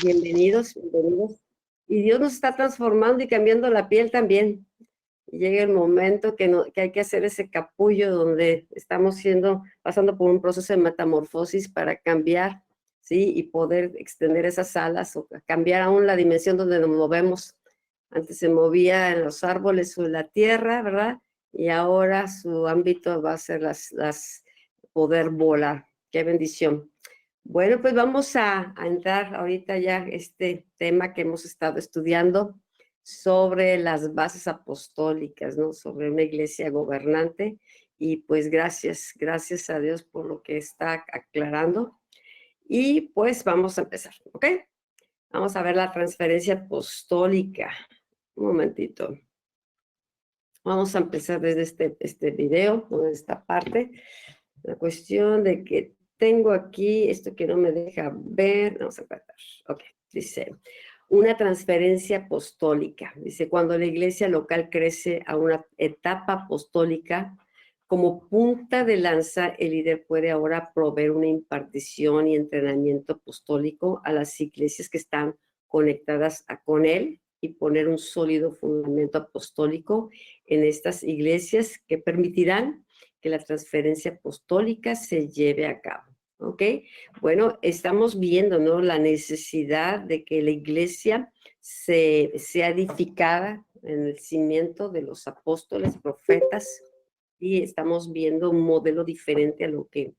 Bienvenidos, bienvenidos. Y Dios nos está transformando y cambiando la piel también. Y llega el momento que hay que hacer ese capullo donde estamos pasando por un proceso de metamorfosis para cambiar, ¿sí? Y poder extender esas alas o cambiar aún la dimensión donde nos movemos. Antes se movía en los árboles o en la tierra, ¿verdad? Y ahora su ámbito va a ser poder volar. ¡Qué bendición! Bueno, pues vamos a entrar ahorita ya este tema que hemos estado estudiando sobre las bases apostólicas, ¿no? Sobre una iglesia gobernante. Y pues gracias a Dios por lo que está aclarando. Y pues vamos a empezar, ¿ok? Vamos a ver la transferencia apostólica. Un momentito. Vamos a empezar desde este video, desde esta parte. La cuestión de que tengo aquí esto que no me deja ver. Vamos a tratar. Ok, dice, una transferencia apostólica. Dice, cuando la iglesia local crece a una etapa apostólica, como punta de lanza, el líder puede ahora proveer una impartición y entrenamiento apostólico a las iglesias que están conectadas con él y poner un sólido fundamento apostólico en estas iglesias que permitirán que la transferencia apostólica se lleve a cabo. ¿Ok? Bueno, estamos viendo, ¿no? La necesidad de que la iglesia sea edificada en el cimiento de los apóstoles, profetas, y estamos viendo un modelo diferente a lo que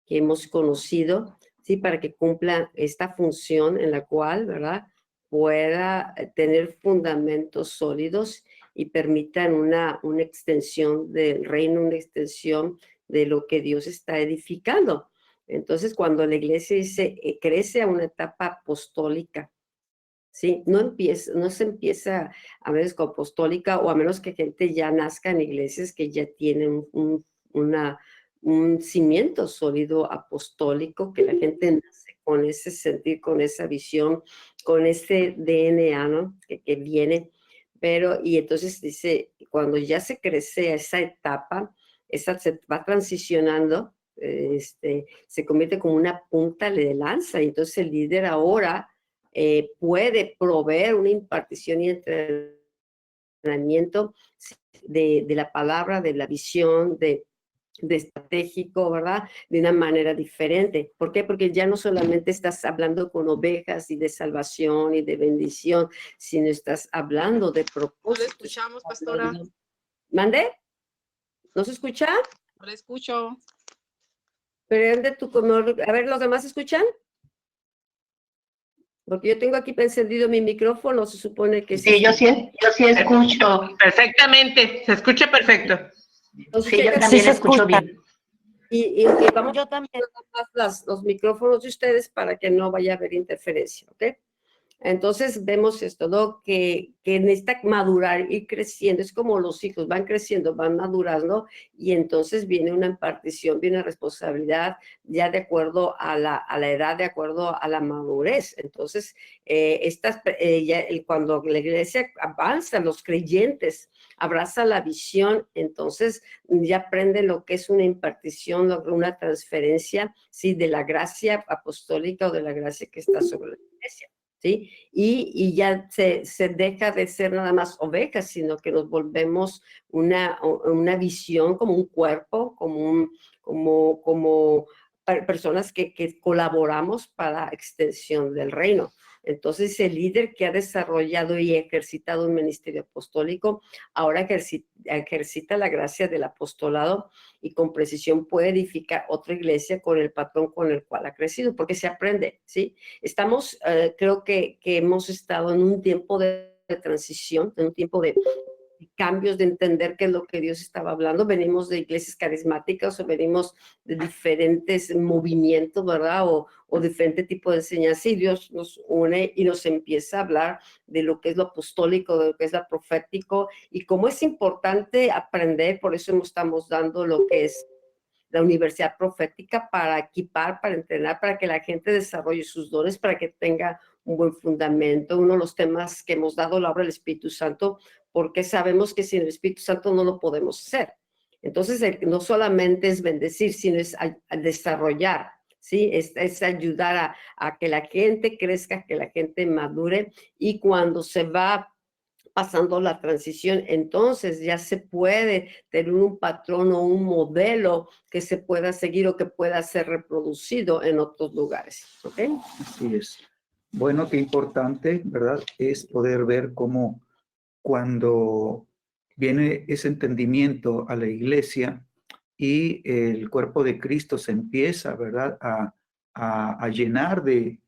hemos conocido, ¿sí? Para que cumpla esta función en la cual, ¿verdad? Pueda tener fundamentos sólidos y permitan una extensión del reino, una extensión de lo que Dios está edificando. Entonces, cuando la iglesia crece a una etapa apostólica, ¿sí? No se empieza a veces con apostólica, o a menos que gente ya nazca en iglesias que ya tienen un cimiento sólido apostólico, que la gente nace con ese sentir, con esa visión, con ese DNA, ¿no? Que viene. Y entonces dice, cuando ya se crece a esa etapa, se va transicionando, se convierte como una punta de lanza, y entonces el líder ahora puede proveer una impartición y entrenamiento de la palabra, de la visión, de estratégico, ¿verdad? De una manera diferente. ¿Por qué? Porque ya no solamente estás hablando con ovejas y de salvación y de bendición, sino estás hablando de propósito. No le escuchamos, pastora. ¿Mande? ¿No se escucha? No le escucho. Prende tu color. A ver, ¿los demás escuchan? Porque yo tengo aquí encendido mi micrófono, se supone que sí. Yo sí escucho. Perfectamente, se escucha perfecto. Entonces, sí, yo también sí escucho bien. Y vamos yo también los micrófonos de ustedes para que no vaya a haber interferencia, ¿ok? Entonces vemos esto, ¿no? Que necesita madurar, ir creciendo. Es como los hijos van creciendo, van madurando, y entonces viene una impartición, viene responsabilidad ya de acuerdo a la edad, de acuerdo a la madurez. Entonces, cuando la iglesia avanza, los creyentes abraza la visión, entonces ya aprende lo que es una impartición, una transferencia, ¿sí? De la gracia apostólica o de la gracia que está sobre la iglesia. ¿Sí? Y ya se deja de ser nada más ovejas, sino que nos volvemos una visión, como un cuerpo, como personas que colaboramos para extensión del reino. Entonces, el líder que ha desarrollado y ejercitado un ministerio apostólico, ahora ejercita la gracia del apostolado, y con precisión puede edificar otra iglesia con el patrón con el cual ha crecido, porque se aprende, ¿sí? Estamos, creo que hemos estado en un tiempo de transición, en un tiempo de cambios, de entender qué es lo que Dios estaba hablando. Venimos de iglesias carismáticas o venimos de diferentes movimientos, ¿verdad? O diferente tipo de enseñanza, y Dios nos une y nos empieza a hablar de lo que es lo apostólico, de lo que es lo profético, y cómo es importante aprender. Por eso estamos dando lo que es la universidad profética, para equipar, para entrenar, para que la gente desarrolle sus dones, para que tenga un buen fundamento. Uno de los temas que hemos dado, la obra del Espíritu Santo, porque sabemos que sin el Espíritu Santo no lo podemos hacer. Entonces, no solamente es bendecir, sino es a desarrollar, ¿sí? Es ayudar a que la gente crezca, que la gente madure, y cuando se va pasando la transición, entonces ya se puede tener un patrón o un modelo que se pueda seguir o que pueda ser reproducido en otros lugares, ¿ok? Así es. Bueno, qué importante, ¿verdad? Es poder ver cómo cuando viene ese entendimiento a la iglesia y el cuerpo de Cristo se empieza, ¿verdad?, a llenar de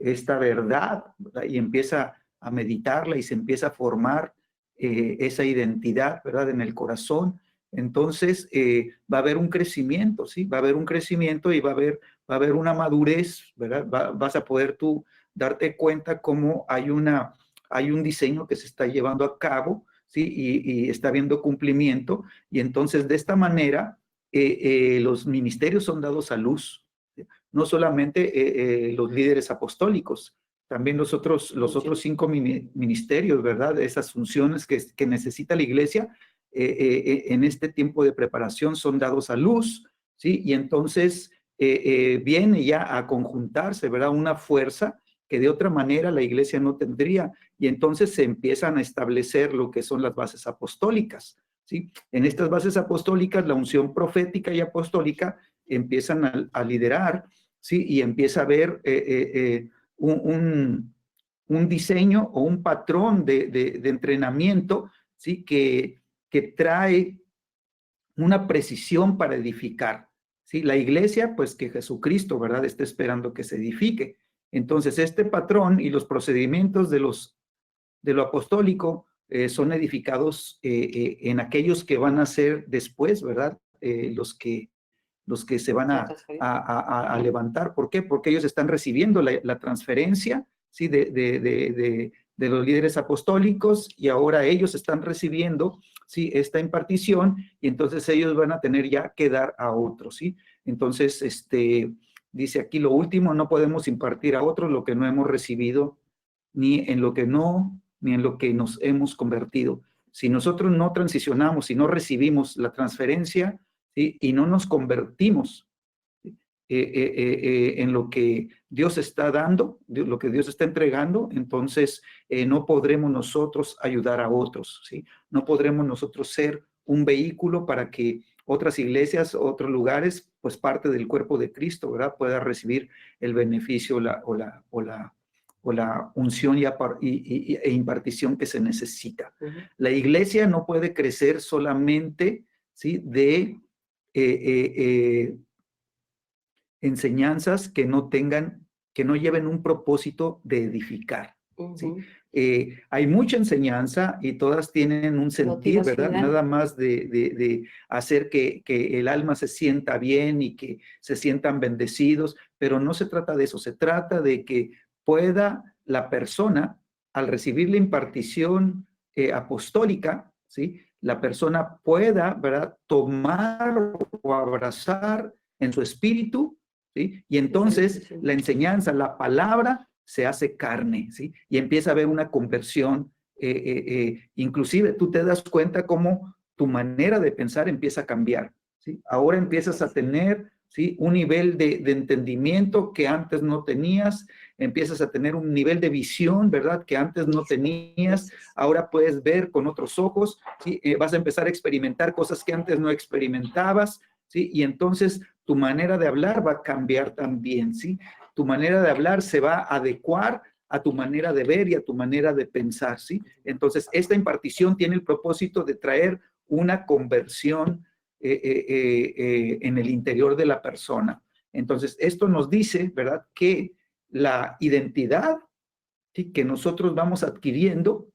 esta verdad, ¿verdad? Y empieza a meditarla y se empieza a formar esa identidad, ¿verdad?, en el corazón. Entonces va a haber un crecimiento, ¿sí? Va a haber un crecimiento y va a haber una madurez, ¿verdad? Vas a poder tú darte cuenta cómo hay un diseño que se está llevando a cabo, ¿sí? Y está habiendo cumplimiento, y entonces de esta manera los ministerios son dados a luz, ¿sí? No solamente los líderes apostólicos, también los otros 5 ministerios, ¿verdad? Esas funciones que necesita la iglesia en este tiempo de preparación son dados a luz, ¿sí? Y entonces viene ya a conjuntarse, ¿verdad? Una fuerza que de otra manera la iglesia no tendría, y entonces se empiezan a establecer lo que son las bases apostólicas, ¿sí? En estas bases apostólicas, la unción profética y apostólica empiezan a liderar, ¿sí? Y empieza a haber un diseño o un patrón de entrenamiento, ¿sí? Que trae una precisión para edificar, ¿sí? La iglesia, pues que Jesucristo, ¿verdad?, está esperando que se edifique. Entonces, este patrón y los procedimientos de lo apostólico son edificados en aquellos que van a ser después, ¿verdad? Los que se van a levantar. ¿Por qué? Porque ellos están recibiendo la transferencia, ¿sí? de los líderes apostólicos, y ahora ellos están recibiendo, ¿sí?, esta impartición, y entonces ellos van a tener ya que dar a otros, ¿sí? Entonces, dice aquí lo último: no podemos impartir a otros lo que no hemos recibido, ni en lo que nos hemos convertido. Si nosotros no transicionamos, si no recibimos la transferencia, ¿sí?, y no nos convertimos en lo que Dios está dando, lo que Dios está entregando, entonces no podremos nosotros ayudar a otros, ¿sí? No podremos nosotros ser un vehículo para que otras iglesias, otros lugares, pues parte del cuerpo de Cristo, ¿verdad?, pueda recibir el beneficio o la unción e impartición que se necesita. La iglesia no puede crecer solamente, ¿sí?, de enseñanzas que no lleven un propósito de edificar, ¿sí? Hay mucha enseñanza y todas tienen un sentir, ¿verdad? Nada más de hacer que el alma se sienta bien y que se sientan bendecidos, pero no se trata de eso. Se trata de que pueda la persona, al recibir la impartición apostólica, ¿sí?, la persona pueda, ¿verdad?, tomar o abrazar en su espíritu, ¿sí? Y entonces la enseñanza, la palabra, se hace carne, ¿sí? Y empieza a haber una conversión. Inclusive tú te das cuenta cómo tu manera de pensar empieza a cambiar, ¿sí? Ahora empiezas a tener, ¿sí?, un nivel de entendimiento que antes no tenías, empiezas a tener un nivel de visión, ¿verdad?, que antes no tenías. Ahora puedes ver con otros ojos, ¿sí? Vas a empezar a experimentar cosas que antes no experimentabas, ¿sí? Y entonces tu manera de hablar va a cambiar también, ¿sí? Tu manera de hablar se va a adecuar a tu manera de ver y a tu manera de pensar, ¿sí? Entonces, esta impartición tiene el propósito de traer una conversión en el interior de la persona. Entonces, esto nos dice, ¿verdad?, que la identidad, ¿sí?, que nosotros vamos adquiriendo,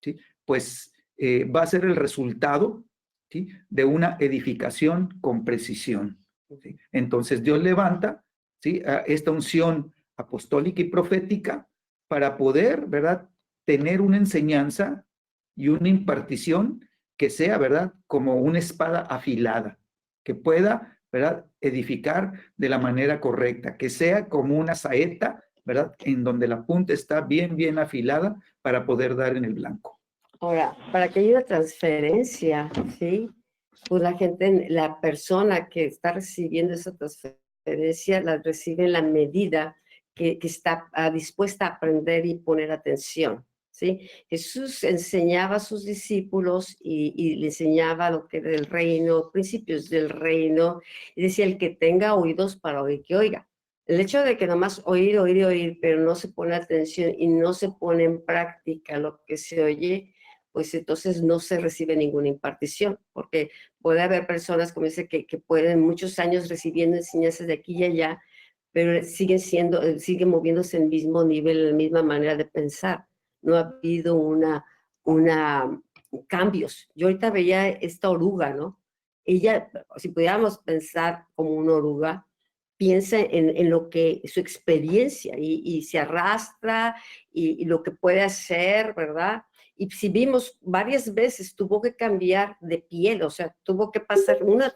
¿sí?, pues va a ser el resultado, ¿sí?, de una edificación con precisión, ¿sí? Entonces Dios levanta, ¿sí?, esta unción apostólica y profética para poder, ¿verdad?, tener una enseñanza y una impartición que sea, ¿verdad?, como una espada afilada, que pueda, ¿verdad?, edificar de la manera correcta, que sea como una saeta, ¿verdad?, en donde la punta está bien, bien afilada para poder dar en el blanco. Ahora, para que haya una transferencia, ¿sí?, pues la persona que está recibiendo esa transferencia transferencia la recibe en la medida que está dispuesta a aprender y poner atención, ¿sí? Jesús enseñaba a sus discípulos y le enseñaba lo que era el reino, principios del reino, y decía, el que tenga oídos para oír, que oiga. El hecho de que nomás oír, oír y oír, pero no se pone atención y no se pone en práctica lo que se oye, pues entonces no se recibe ninguna impartición, porque puede haber personas, como dice, que pueden muchos años recibiendo enseñanzas de aquí y allá, pero siguen moviéndose en el mismo nivel, en la misma manera de pensar. No ha habido cambios. Yo ahorita veía esta oruga, ¿no? Ella, si pudiéramos pensar como una oruga, piensa en lo que, su experiencia y se arrastra y lo que puede hacer, ¿verdad? Y si vimos varias veces, tuvo que cambiar de piel, o sea, tuvo que pasar una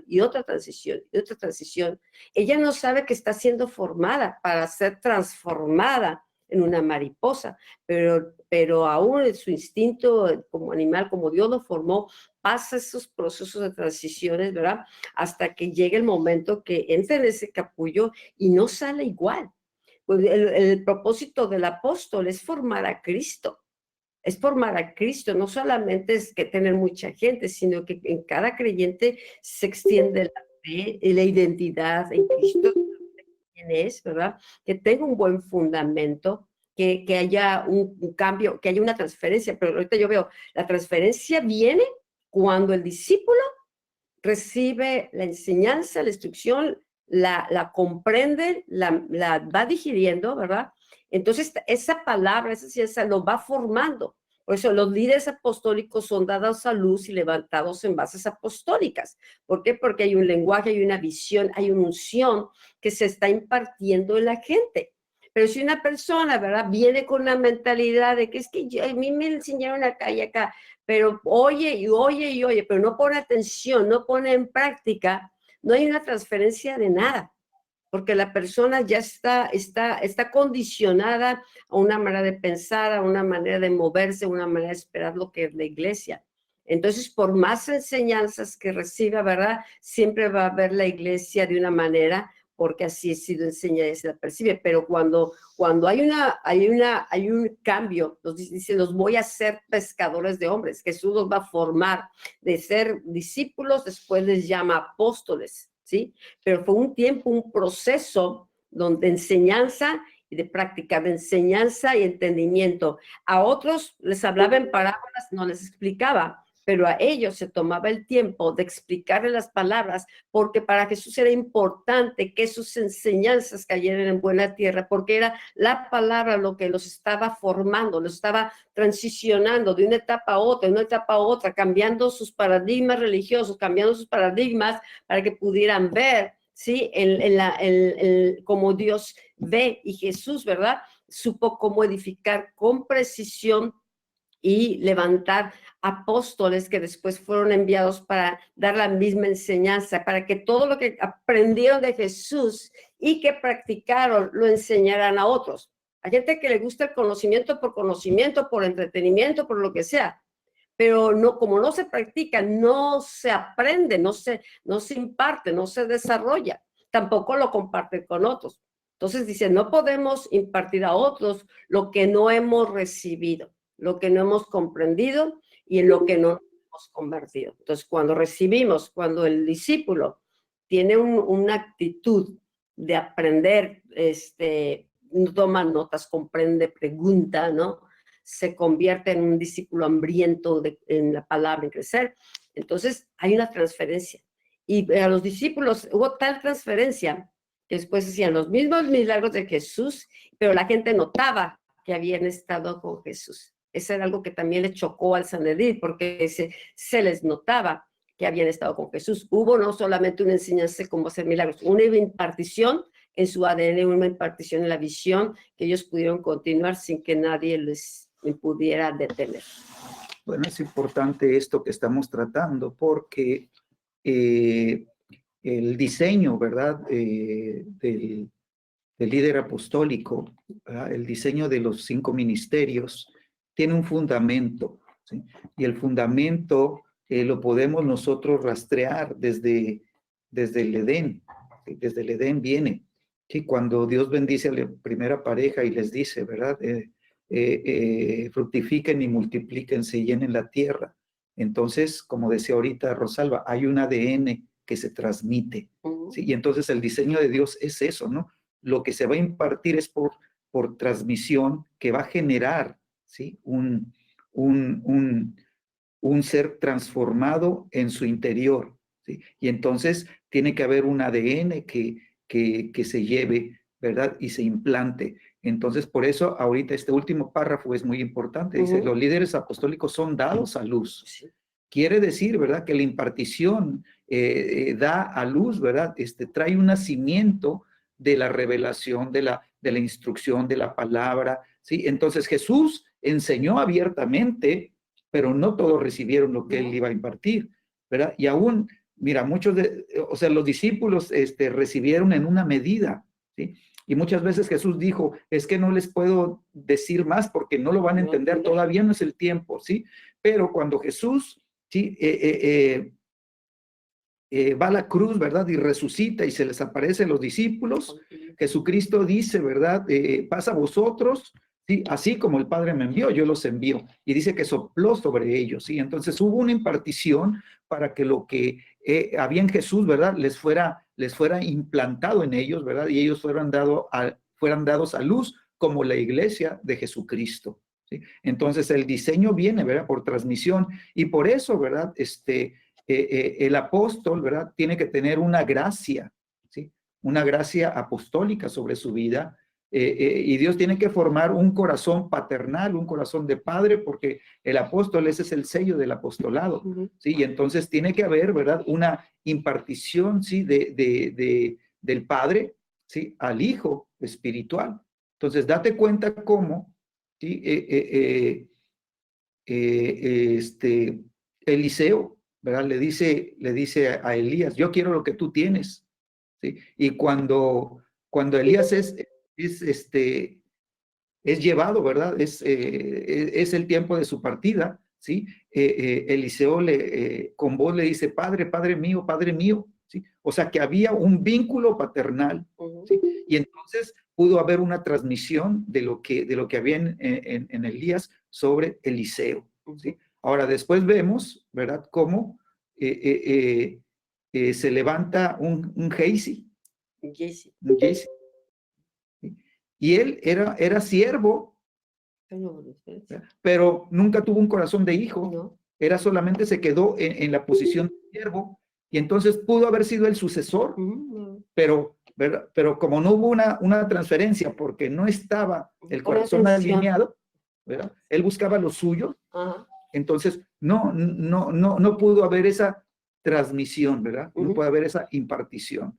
y otra transición, y otra transición. Ella no sabe que está siendo formada para ser transformada en una mariposa, pero aún en su instinto como animal, como Dios lo formó, pasa esos procesos de transiciones, ¿verdad? Hasta que llega el momento que entra en ese capullo y no sale igual. Pues el propósito del apóstol es formar a Cristo. Es formar a Cristo, no solamente es que tener mucha gente, sino que en cada creyente se extiende la fe y la identidad en Cristo, quién es, ¿verdad? Que tenga un buen fundamento, que haya un cambio, que haya una transferencia, pero ahorita yo veo, la transferencia viene cuando el discípulo recibe la enseñanza, la instrucción, la comprende, la va digiriendo, ¿verdad? Entonces, esa palabra, esa ciencia lo va formando. Por eso los líderes apostólicos son dados a luz y levantados en bases apostólicas. ¿Por qué? Porque hay un lenguaje, hay una visión, hay una unción que se está impartiendo en la gente. Pero si una persona, ¿verdad?, viene con una mentalidad de que es que a mí me enseñaron acá y acá, pero oye y oye y oye, pero no pone atención, no pone en práctica, no hay una transferencia de nada, porque la persona ya está condicionada a una manera de pensar, a una manera de moverse, a una manera de esperar lo que es la iglesia. Entonces, por más enseñanzas que reciba, ¿verdad?, siempre va a ver la iglesia de una manera, porque así ha sido enseñada y se la percibe, pero cuando hay un cambio, dice, los voy a hacer pescadores de hombres, Jesús los va a formar de ser discípulos, después les llama apóstoles, ¿sí? Pero fue un tiempo, un proceso donde enseñanza y de práctica, de enseñanza y entendimiento. A otros les hablaba en parábolas, no les explicaba, pero a ellos se tomaba el tiempo de explicarle las palabras, porque para Jesús era importante que sus enseñanzas cayeran en buena tierra, porque era la palabra lo que los estaba formando, los estaba transicionando de una etapa a otra, de una etapa a otra, cambiando sus paradigmas religiosos, cambiando sus paradigmas para que pudieran ver, ¿sí?, cómo Dios ve. Y Jesús, ¿verdad?, supo cómo edificar con precisión y levantar apóstoles que después fueron enviados para dar la misma enseñanza, para que todo lo que aprendieron de Jesús y que practicaron lo enseñaran a otros. Hay gente que le gusta el conocimiento, por entretenimiento, por lo que sea, pero no, como no se practica, no se aprende, no se imparte, no se desarrolla, tampoco lo comparte con otros. Entonces dice, no podemos impartir a otros lo que no hemos recibido, lo que no hemos comprendido y en lo que no hemos convertido. Entonces, cuando el discípulo tiene una actitud de aprender, toma notas, comprende, pregunta, ¿no?, se convierte en un discípulo hambriento en la palabra, en crecer, entonces hay una transferencia. Y a los discípulos hubo tal transferencia que después hacían los mismos milagros de Jesús, pero la gente notaba que habían estado con Jesús. Eso era algo que también le chocó al Sanedrín, porque se les notaba que habían estado con Jesús. Hubo no solamente una enseñanza de cómo hacer milagros, una impartición en su ADN, una impartición en la visión, que ellos pudieron continuar sin que nadie les pudiera detener. Bueno, es importante esto que estamos tratando, porque el diseño, ¿verdad?, del líder apostólico, ¿verdad?, el diseño de los 5 ministerios, tiene un fundamento, ¿sí? Y el fundamento lo podemos nosotros rastrear desde el Edén. ¿sí? Desde el Edén viene. ¿Sí? Cuando Dios bendice a la primera pareja y les dice, ¿verdad? Fructifiquen y multiplíquense y llenen la tierra. Entonces, como decía ahorita Rosalba, hay un ADN que se transmite, ¿sí? Y entonces el diseño de Dios es eso, ¿no? Lo que se va a impartir es por transmisión, que va a generar, ¿sí? Un ser transformado en su interior, ¿sí? Y entonces tiene que haber un ADN que se lleve, ¿verdad? Y se implante. Entonces, por eso ahorita este último párrafo es muy importante. Dice, los líderes apostólicos son dados a luz. Sí. Quiere decir, ¿verdad? Que la impartición da a luz, ¿verdad? Trae un nacimiento de la revelación, de la instrucción, de la palabra, ¿sí? Entonces Jesús enseñó abiertamente, pero no todos recibieron lo que él iba a impartir, ¿verdad? Y aún, mira, los discípulos recibieron en una medida, ¿sí? Y muchas veces Jesús dijo, es que no les puedo decir más porque no lo van a entender, todavía no es el tiempo, ¿sí? Pero cuando Jesús, ¿sí? Va a la cruz, ¿verdad? Y resucita y se les aparece a los discípulos, Jesucristo dice, ¿verdad? Pasa a vosotros, ¿sí? Así como el Padre me envió, yo los envío. Y dice que sopló sobre ellos, ¿sí? Entonces hubo una impartición para que lo que había en Jesús, ¿verdad? Les fuera implantado en ellos, ¿verdad? Y ellos fueran dados a luz como la iglesia de Jesucristo, ¿sí? Entonces el diseño viene, ¿verdad? Por transmisión. Y por eso, ¿verdad? El apóstol, ¿verdad? Tiene que tener una gracia, ¿sí? Una gracia apostólica sobre su vida, y Dios tiene que formar un corazón paternal, un corazón de padre, porque el apóstol, ese es el sello del apostolado, ¿sí? Y entonces tiene que haber, ¿verdad? Una impartición, ¿sí? Del padre, ¿sí? Al hijo espiritual. Entonces, date cuenta cómo, ¿sí? Eliseo, ¿verdad? Le dice a Elías, yo quiero lo que tú tienes, ¿sí? Y cuando Elías es llevado, ¿verdad? Es el tiempo de su partida, ¿sí? Eliseo con voz le dice, Padre mío, ¿sí? O sea que había un vínculo paternal, ¿sí? Y entonces pudo haber una transmisión de lo que había en Elías sobre Eliseo, ¿sí? Ahora, después vemos, ¿verdad?, cómo se levanta un Geisi. Y él era siervo, pero nunca tuvo un corazón de hijo. No. Era solamente se quedó en la posición de siervo, y entonces pudo haber sido el sucesor, pero como no hubo una transferencia, porque no estaba el corazón alineado, ¿verdad? Él buscaba lo suyo. Entonces no pudo haber esa transmisión, ¿verdad? No puede haber esa impartición.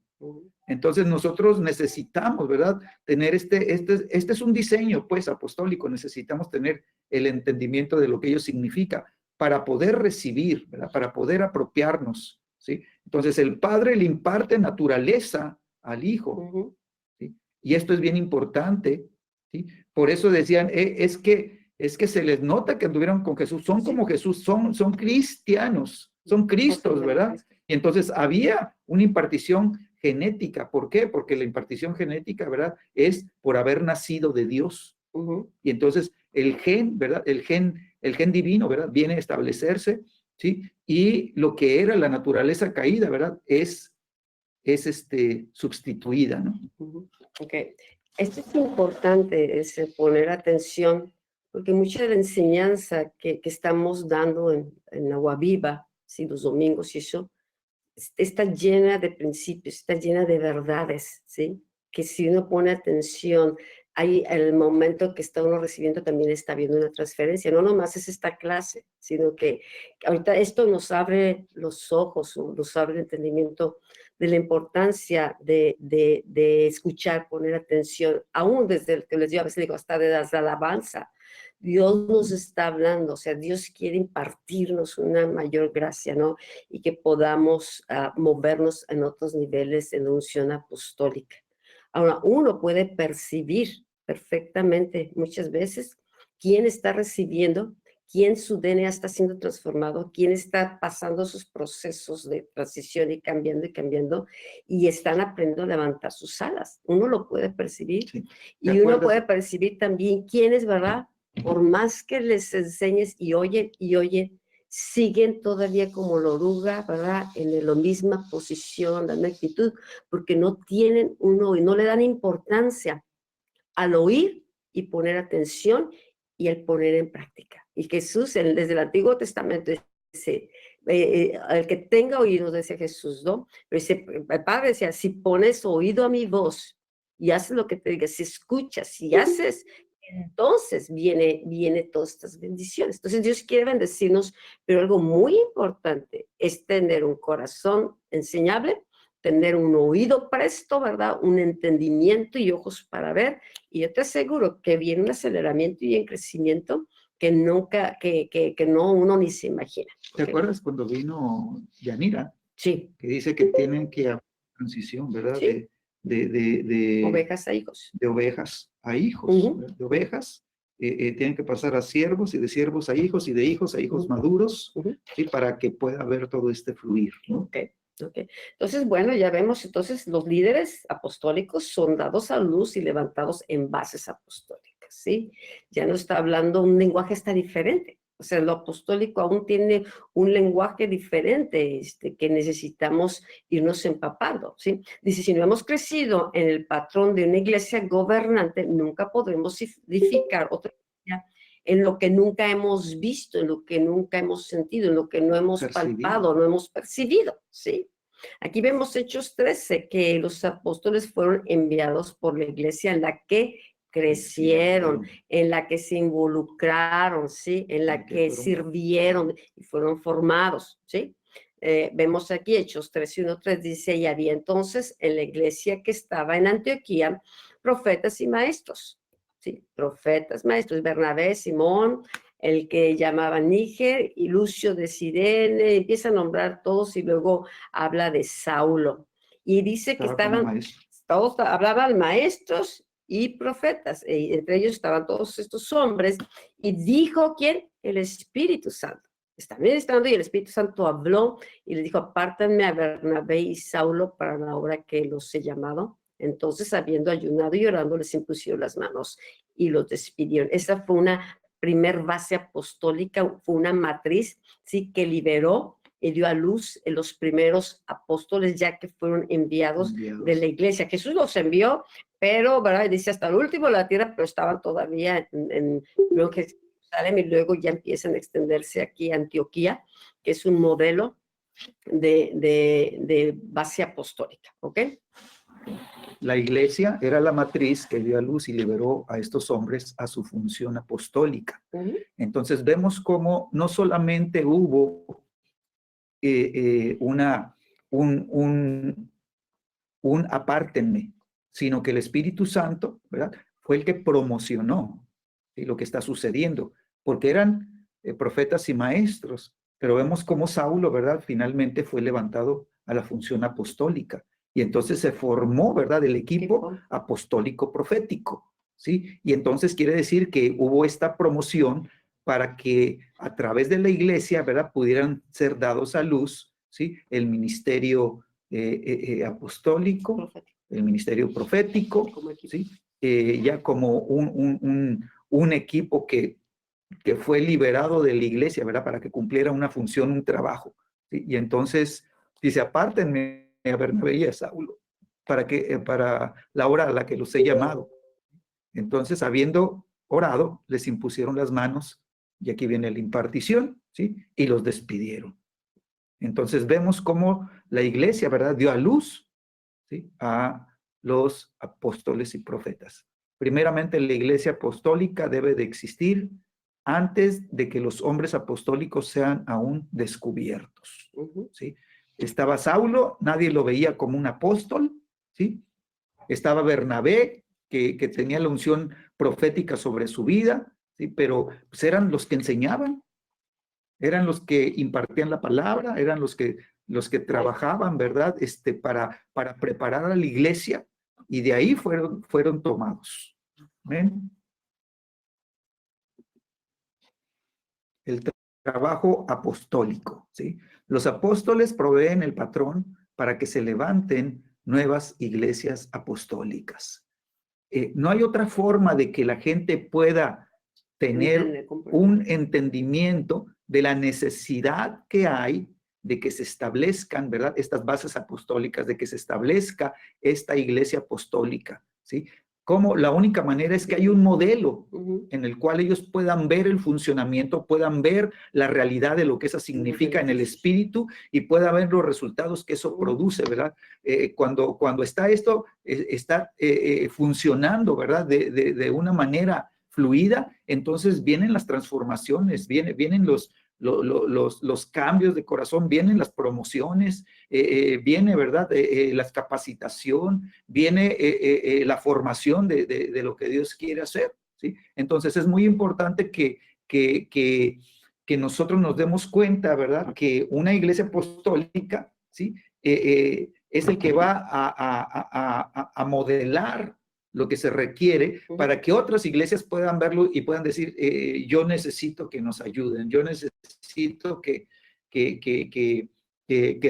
Entonces nosotros necesitamos, ¿verdad? Tener este es un diseño, pues, apostólico. Necesitamos tener el entendimiento de lo que ello significa para poder recibir, ¿verdad? Para poder apropiarnos, ¿sí? Entonces el Padre le imparte naturaleza al Hijo, ¿sí? Y esto es bien importante, ¿sí? Por eso decían, es que se les nota que anduvieron con Jesús, son como Jesús, son cristianos, son Cristos, ¿verdad? Y entonces había una impartición genética. ¿Por qué? Porque la impartición genética, ¿verdad?, es por haber nacido de Dios. Y entonces el gen, ¿verdad?, el gen divino, ¿verdad?, viene a establecerse, ¿sí? Y lo que era la naturaleza caída, ¿verdad?, es sustituida, ¿no? Ok. Esto es importante, es poner atención, porque mucha de la enseñanza que estamos dando en Agua Viva, ¿sí?, los domingos y eso, está llena de principios, está llena de verdades, ¿sí? Que si uno pone atención, ahí el momento que está uno recibiendo también está habiendo una transferencia. No nomás es esta clase, sino que ahorita esto nos abre los ojos, nos abre el entendimiento de la importancia de escuchar, poner atención, aún desde el que les digo, a veces digo, hasta de las alabanza. Dios nos está hablando, o sea, Dios quiere impartirnos una mayor gracia, ¿no? Y que podamos movernos en otros niveles en unción apostólica. Ahora, uno puede percibir perfectamente muchas veces quién está recibiendo, quién su DNA está siendo transformado, quién está pasando sus procesos de transición y cambiando, y están aprendiendo a levantar sus alas. Uno lo puede percibir. Sí. Y uno puede percibir también quién es, ¿verdad? Por más que les enseñes y oyen, siguen todavía como la oruga, ¿verdad? En la misma posición, la misma actitud, porque no tienen uno y no le dan importancia al oír y poner atención y al poner en práctica. Y Jesús, desde el Antiguo Testamento, dice, el que tenga oídos, decía Jesús, ¿no? Pero dice, el Padre decía, si pones oído a mi voz y haces lo que te diga, si escuchas, si haces, entonces viene todas estas bendiciones. Entonces Dios quiere bendecirnos, pero algo muy importante es tener un corazón enseñable, tener un oído presto, ¿verdad? Un entendimiento y ojos para ver. Y yo te aseguro que viene un aceleramiento y un crecimiento que nunca, que no uno ni se imagina. ¿Te acuerdas cuando vino Yanira? Sí. Que dice que tienen que haber transición, ¿verdad? Sí. De ovejas a hijos. De ovejas a hijos. De ovejas tienen que pasar a siervos y de siervos a hijos y de hijos a hijos maduros, ¿sí? Para que pueda haber todo este fluir, ¿no? Okay. Entonces, bueno, ya vemos, entonces los líderes apostólicos son dados a luz y levantados en bases apostólicas, ¿sí? Ya no está hablando, un lenguaje está diferente. O sea, lo apostólico aún tiene un lenguaje diferente que necesitamos irnos empapando, ¿sí? Dice, si no hemos crecido en el patrón de una iglesia gobernante, nunca podremos edificar otra iglesia en lo que nunca hemos visto, en lo que nunca hemos sentido, en lo que no hemos palpado, no hemos percibido, ¿sí? Aquí vemos Hechos 13, que los apóstoles fueron enviados por la iglesia en la que crecieron, en la que se involucraron, ¿sí? En la que sirvieron y fueron formados, ¿sí? Vemos aquí Hechos 13:1-3, dice, y había entonces en la iglesia que estaba en Antioquía profetas y maestros, ¿sí? Profetas, maestros, Bernabé, Simón, el que llamaban Níger, y Lucio de Cirene, empieza a nombrar todos y luego habla de Saulo. Y dice que todos hablaban maestros y profetas, entre ellos estaban todos estos hombres, y dijo, ¿quién? El Espíritu Santo. Está ministrando y el Espíritu Santo habló y le dijo, apártenme a Bernabé y Saulo para la obra que los he llamado. Entonces, habiendo ayunado y orando, les impusieron las manos y los despidieron. Esa fue una primer base apostólica, fue una matriz, ¿sí? Que liberó y dio a luz en los primeros apóstoles, ya que fueron enviados de la iglesia. Jesús los envió, pero, ¿verdad? Dice hasta el último de la tierra, pero estaban todavía en Jerusalén, y luego ya empiezan a extenderse aquí a Antioquía, que es un modelo de base apostólica, ¿ok? La iglesia era la matriz que dio a luz y liberó a estos hombres a su función apostólica. Entonces vemos cómo no solamente hubo un apártenme, sino que el Espíritu Santo, ¿verdad? Fue el que promocionó, ¿sí? Lo que está sucediendo, porque eran profetas y maestros, pero vemos cómo Saulo, ¿verdad? Finalmente fue levantado a la función apostólica. Y entonces se formó, ¿verdad? El equipo apostólico profético, ¿sí? Y entonces quiere decir que hubo esta promoción para que a través de la iglesia, ¿verdad? Pudieran ser dados a luz, ¿sí? El ministerio apostólico, el ministerio profético, ¿sí? Ya como un equipo que fue liberado de la iglesia, ¿verdad? Para que cumpliera una función, un trabajo, ¿sí? Y entonces dice, apártenme a Bernabé y a Saulo, para la hora a la que los he llamado. Entonces, habiendo orado, les impusieron las manos, y aquí viene la impartición, ¿sí? Y los despidieron. Entonces, vemos cómo la iglesia, ¿verdad? Dio a luz, ¿sí? A los apóstoles y profetas. Primeramente, la iglesia apostólica debe de existir antes de que los hombres apostólicos sean aún descubiertos, ¿sí? Estaba Saulo, nadie lo veía como un apóstol, ¿sí? Estaba Bernabé, que tenía la unción profética sobre su vida, ¿sí? Pero pues, eran los que enseñaban, eran los que impartían la palabra, eran los que trabajaban, ¿verdad? Para preparar a la iglesia, y de ahí fueron tomados. ¿Ven? el trabajo apostólico, ¿sí? Los apóstoles proveen el patrón para que se levanten nuevas iglesias apostólicas. No hay otra forma de que la gente pueda tener un entendimiento de la necesidad que hay de que se establezcan, ¿verdad?, estas bases apostólicas, de que se establezca esta iglesia apostólica, ¿sí? Como la única manera es que hay un modelo en el cual ellos puedan ver el funcionamiento, puedan ver la realidad de lo que eso significa en el espíritu y puedan ver los resultados que eso produce, ¿verdad? Cuando está esto, está funcionando, ¿verdad? De una manera fluida, entonces vienen las transformaciones, vienen los cambios de corazón, vienen las promociones, viene, ¿verdad? La capacitación, viene la formación de lo que Dios quiere hacer, ¿sí? Entonces es muy importante que nosotros nos demos cuenta, ¿verdad? Que una iglesia apostólica, ¿sí? Es el que va a modelar lo que se requiere para que otras iglesias puedan verlo y puedan decir, yo necesito que nos ayuden, yo necesito que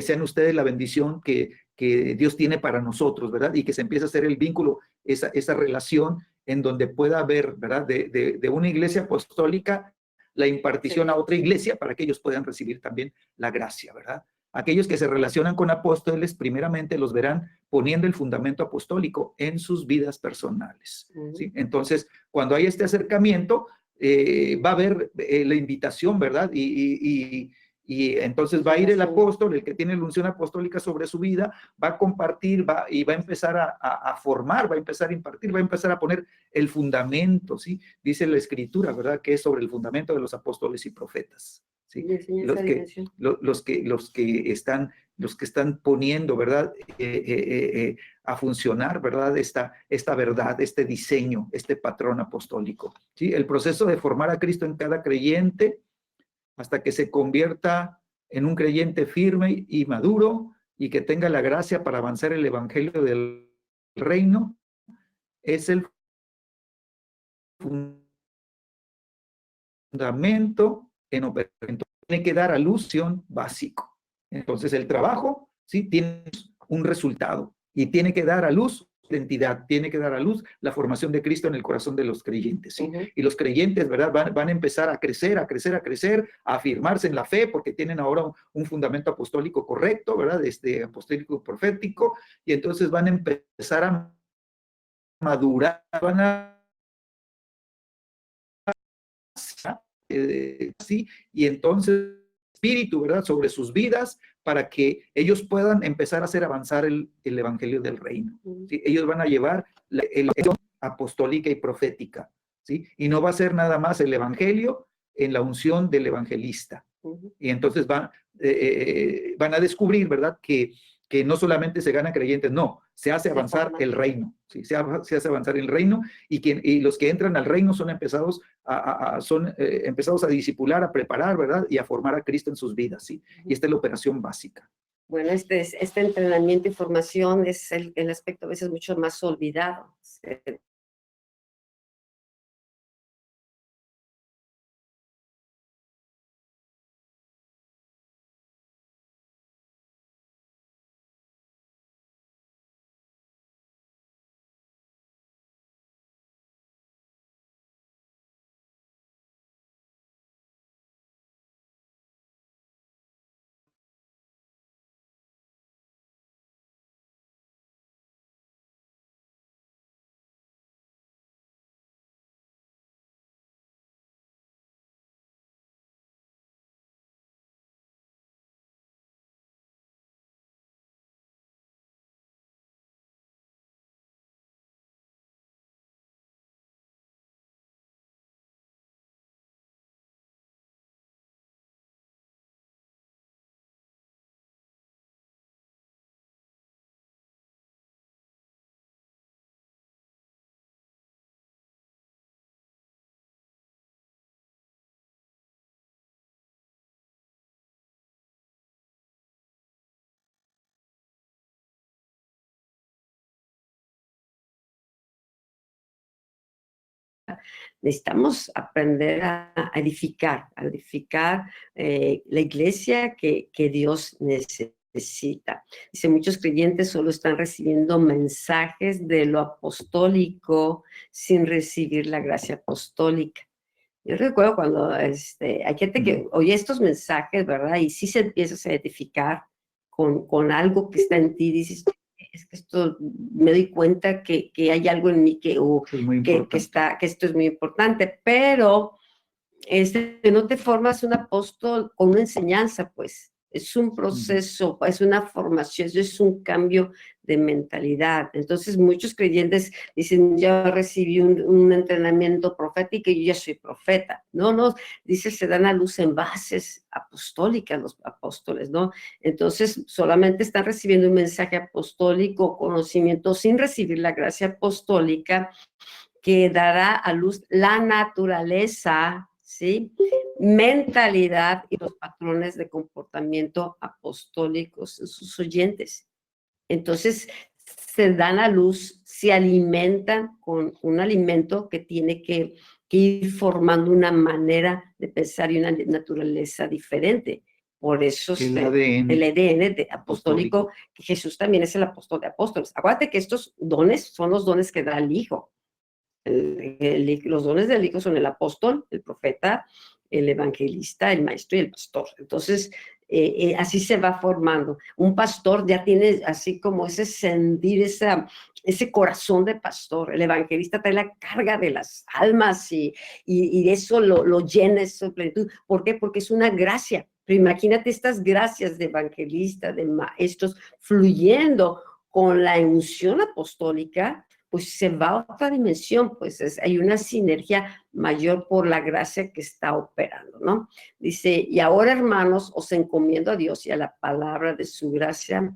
sean ustedes la bendición que Dios tiene para nosotros, ¿verdad? Y que se empiece a hacer el vínculo, esa relación en donde pueda haber, ¿verdad? De una iglesia apostólica, la impartición a otra iglesia para que ellos puedan recibir también la gracia, ¿verdad? Aquellos que se relacionan con apóstoles, primeramente los verán poniendo el fundamento apostólico en sus vidas personales, ¿sí? Entonces, cuando hay este acercamiento, va a haber la invitación, ¿verdad? Y entonces va a ir el apóstol, el que tiene la unción apostólica sobre su vida, va a compartir y va a empezar a formar, va a empezar a impartir, va a empezar a poner el fundamento, ¿sí? Dice la Escritura, ¿verdad? Que es sobre el fundamento de los apóstoles y profetas, ¿sí? Los que están poniendo, ¿verdad? A funcionar, ¿verdad? Esta verdad, este diseño, este patrón apostólico, ¿sí? El proceso de formar a Cristo en cada creyente hasta que se convierta en un creyente firme y maduro y que tenga la gracia para avanzar el evangelio del reino, es el fundamento en operación. Tiene que dar alusión básico. Entonces el trabajo, ¿sí? Tiene un resultado y tiene que dar a luz identidad, tiene que dar a luz la formación de Cristo en el corazón de los creyentes, ¿sí? Y los creyentes, ¿verdad? Van a empezar a crecer, a afirmarse en la fe porque tienen ahora un fundamento apostólico correcto, ¿verdad? Apostólico profético, y entonces van a empezar a madurar, van a sí, y entonces espíritu, ¿verdad? Sobre sus vidas para que ellos puedan empezar a hacer avanzar el evangelio del reino, ¿sí? Ellos van a llevar la apostólica y profética, ¿sí? Y no va a ser nada más el evangelio en la unción del evangelista. Y entonces van a descubrir, ¿verdad? Que no solamente se ganan creyentes, no, se hace avanzar el reino, ¿sí? Se hace avanzar el reino y los que entran al reino son empezados a discipular, a preparar, ¿verdad? Y a formar a Cristo en sus vidas, ¿sí? Y esta es la operación básica. Bueno, este entrenamiento y formación es el aspecto a veces mucho más olvidado. necesitamos aprender a edificar la iglesia que Dios necesita. Dice, muchos creyentes solo están recibiendo mensajes de lo apostólico sin recibir la gracia apostólica. Yo recuerdo cuando hay gente que oye estos mensajes, ¿verdad? Y sí se empieza a edificar con algo que está en ti, dices, es que esto, me doy cuenta que hay algo en mí que esto es muy importante, pero no te formas un apóstol con una enseñanza, pues. Es un proceso, es una formación, es un cambio de mentalidad. Entonces, muchos creyentes dicen, yo recibí un entrenamiento profético y yo ya soy profeta. No, dice, se dan a luz en bases apostólicas los apóstoles, ¿no? Entonces, solamente están recibiendo un mensaje apostólico, conocimiento, sin recibir la gracia apostólica que dará a luz la naturaleza, ¿sí? Mentalidad y los patrones de comportamiento apostólicos en sus oyentes. Entonces, se dan a luz, se alimentan con un alimento que tiene que ir formando una manera de pensar y una naturaleza diferente. Por eso el ADN apostólico, que Jesús también es el apóstol de apóstoles. Acuérdate que estos dones son los dones que da el Hijo. Los dones del Hijo son el apóstol, el profeta, el evangelista, el maestro y el pastor. Entonces, así se va formando. Un pastor ya tiene así como ese sentir, ese corazón de pastor. El evangelista trae la carga de las almas y eso lo llena, esa plenitud. ¿Por qué? Porque es una gracia. Pero imagínate estas gracias de evangelista, de maestros, fluyendo con la unción apostólica, pues se va a otra dimensión, pues hay una sinergia mayor por la gracia que está operando, ¿no? Dice, y ahora, hermanos, os encomiendo a Dios y a la palabra de su gracia,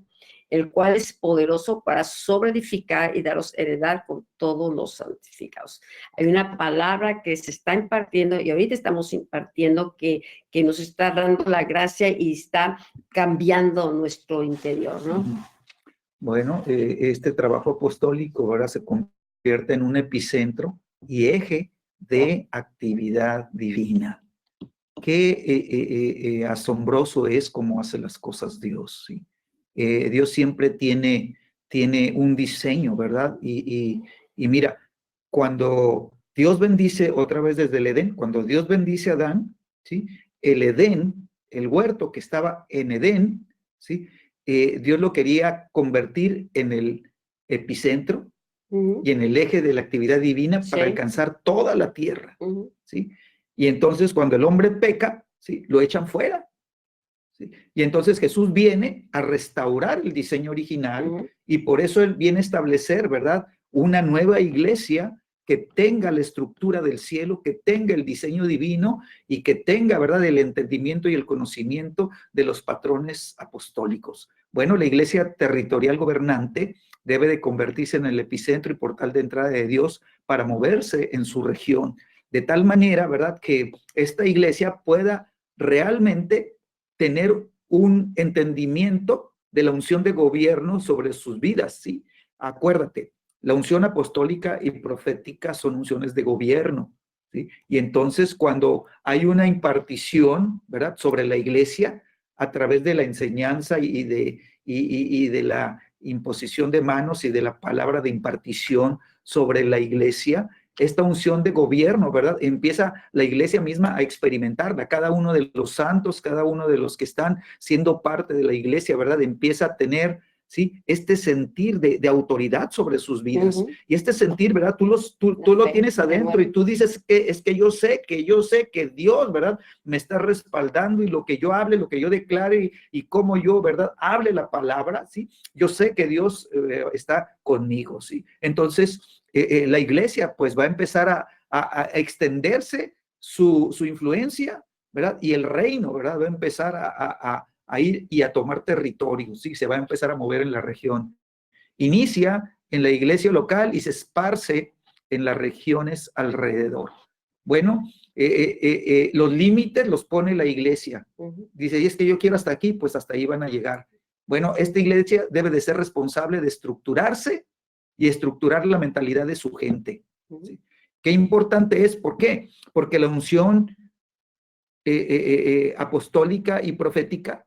el cual es poderoso para sobreedificar y daros heredad con todos los santificados. Hay una palabra que se está impartiendo y ahorita estamos impartiendo que nos está dando la gracia y está cambiando nuestro interior, ¿no? Bueno, este trabajo apostólico ahora se convierte en un epicentro y eje de actividad divina. Qué asombroso es cómo hace las cosas Dios, ¿sí? Dios siempre tiene un diseño, ¿verdad? Y mira, cuando Dios bendice, otra vez desde el Edén, cuando Dios bendice a Adán, ¿sí? El Edén, el huerto que estaba en Edén, ¿sí? Dios lo quería convertir en el epicentro y en el eje de la actividad divina para alcanzar toda la tierra, ¿sí? Y entonces cuando el hombre peca, ¿sí? Lo echan fuera, ¿sí? Y entonces Jesús viene a restaurar el diseño original y por eso Él viene a establecer, ¿verdad? Una nueva iglesia que tenga la estructura del cielo, que tenga el diseño divino y que tenga, ¿verdad?, el entendimiento y el conocimiento de los patrones apostólicos. Bueno, la iglesia territorial gobernante debe de convertirse en el epicentro y portal de entrada de Dios para moverse en su región, de tal manera, ¿verdad?, que esta iglesia pueda realmente tener un entendimiento de la unción de gobierno sobre sus vidas, ¿sí? Acuérdate, la unción apostólica y profética son unciones de gobierno, ¿sí? Y entonces cuando hay una impartición, ¿verdad?, sobre la iglesia a través de la enseñanza y de la imposición de manos y de la palabra de impartición sobre la iglesia, esta unción de gobierno, ¿verdad? Empieza la iglesia misma a experimentarla. Cada uno de los santos, cada uno de los que están siendo parte de la iglesia, ¿verdad? Empieza a tener, ¿sí?, este sentir de autoridad sobre sus vidas. Y este sentir, ¿verdad? Tú lo tienes adentro y tú dices que es que yo sé que Dios, ¿verdad?, me está respaldando y lo que yo hable, lo que yo declare y cómo yo, ¿verdad?, hable la palabra, ¿sí? Yo sé que Dios está conmigo, ¿sí? Entonces, la iglesia pues va a empezar a extenderse su influencia, ¿verdad? Y el reino, ¿verdad?, va a empezar a ir y a tomar territorio, ¿sí? Se va a empezar a mover en la región. Inicia en la iglesia local y se esparce en las regiones alrededor. Bueno, los límites los pone la iglesia. Dice, y es que yo quiero hasta aquí, pues hasta ahí van a llegar. Bueno, esta iglesia debe de ser responsable de estructurarse y estructurar la mentalidad de su gente, ¿sí? Qué importante es, ¿por qué? Porque la unción apostólica y profética,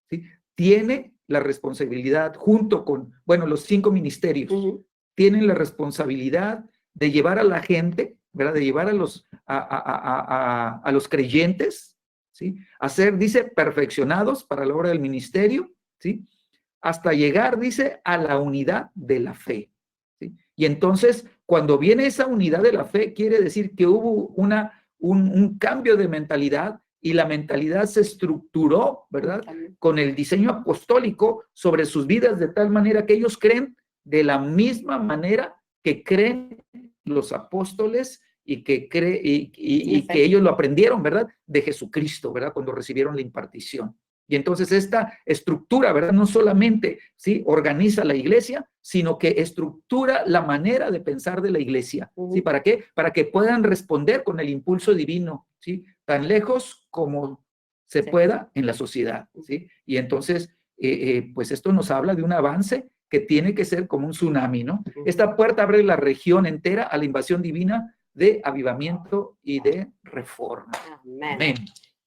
¿sí?, tiene la responsabilidad junto con, bueno, los 5 ministerios, tienen la responsabilidad de llevar a la gente, ¿verdad? De llevar a los creyentes, ¿sí?, a ser, dice, perfeccionados para la obra del ministerio, ¿sí?, hasta llegar, dice, a la unidad de la fe, ¿sí? Y entonces, cuando viene esa unidad de la fe, quiere decir que hubo un cambio de mentalidad, y la mentalidad se estructuró, ¿verdad?, con el diseño apostólico sobre sus vidas, de tal manera que ellos creen de la misma manera que creen los apóstoles y que ellos lo aprendieron, ¿verdad?, de Jesucristo, ¿verdad?, cuando recibieron la impartición. Y entonces esta estructura, ¿verdad?, no solamente, ¿sí?, organiza la iglesia, sino que estructura la manera de pensar de la iglesia, ¿sí? ¿Para qué? Para que puedan responder con el impulso divino, ¿sí?, tan lejos como se pueda en la sociedad, ¿sí? Y entonces, pues esto nos habla de un avance que tiene que ser como un tsunami, ¿no? Esta puerta abre la región entera a la invasión divina de avivamiento y de reforma. Amén. Amén.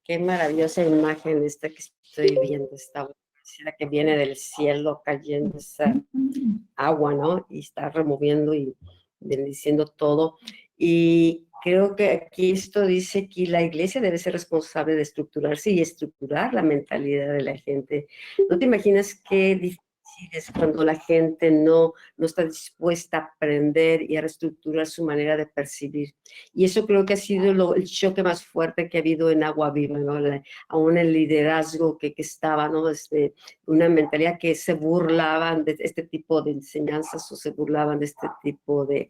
Qué maravillosa imagen esta que estoy viendo, esta que viene del cielo cayendo esa agua, ¿no? Y está removiendo y bendiciendo todo. Y creo que aquí esto dice que la iglesia debe ser responsable de estructurarse y estructurar la mentalidad de la gente. ¿No te imaginas qué difícil es cuando la gente no está dispuesta a aprender y a reestructurar su manera de percibir? Y eso creo que ha sido el choque más fuerte que ha habido en Agua Viva, ¿no? Aún el liderazgo que estaba, ¿no? Una mentalidad que se burlaban de este tipo de enseñanzas, o se burlaban de este tipo de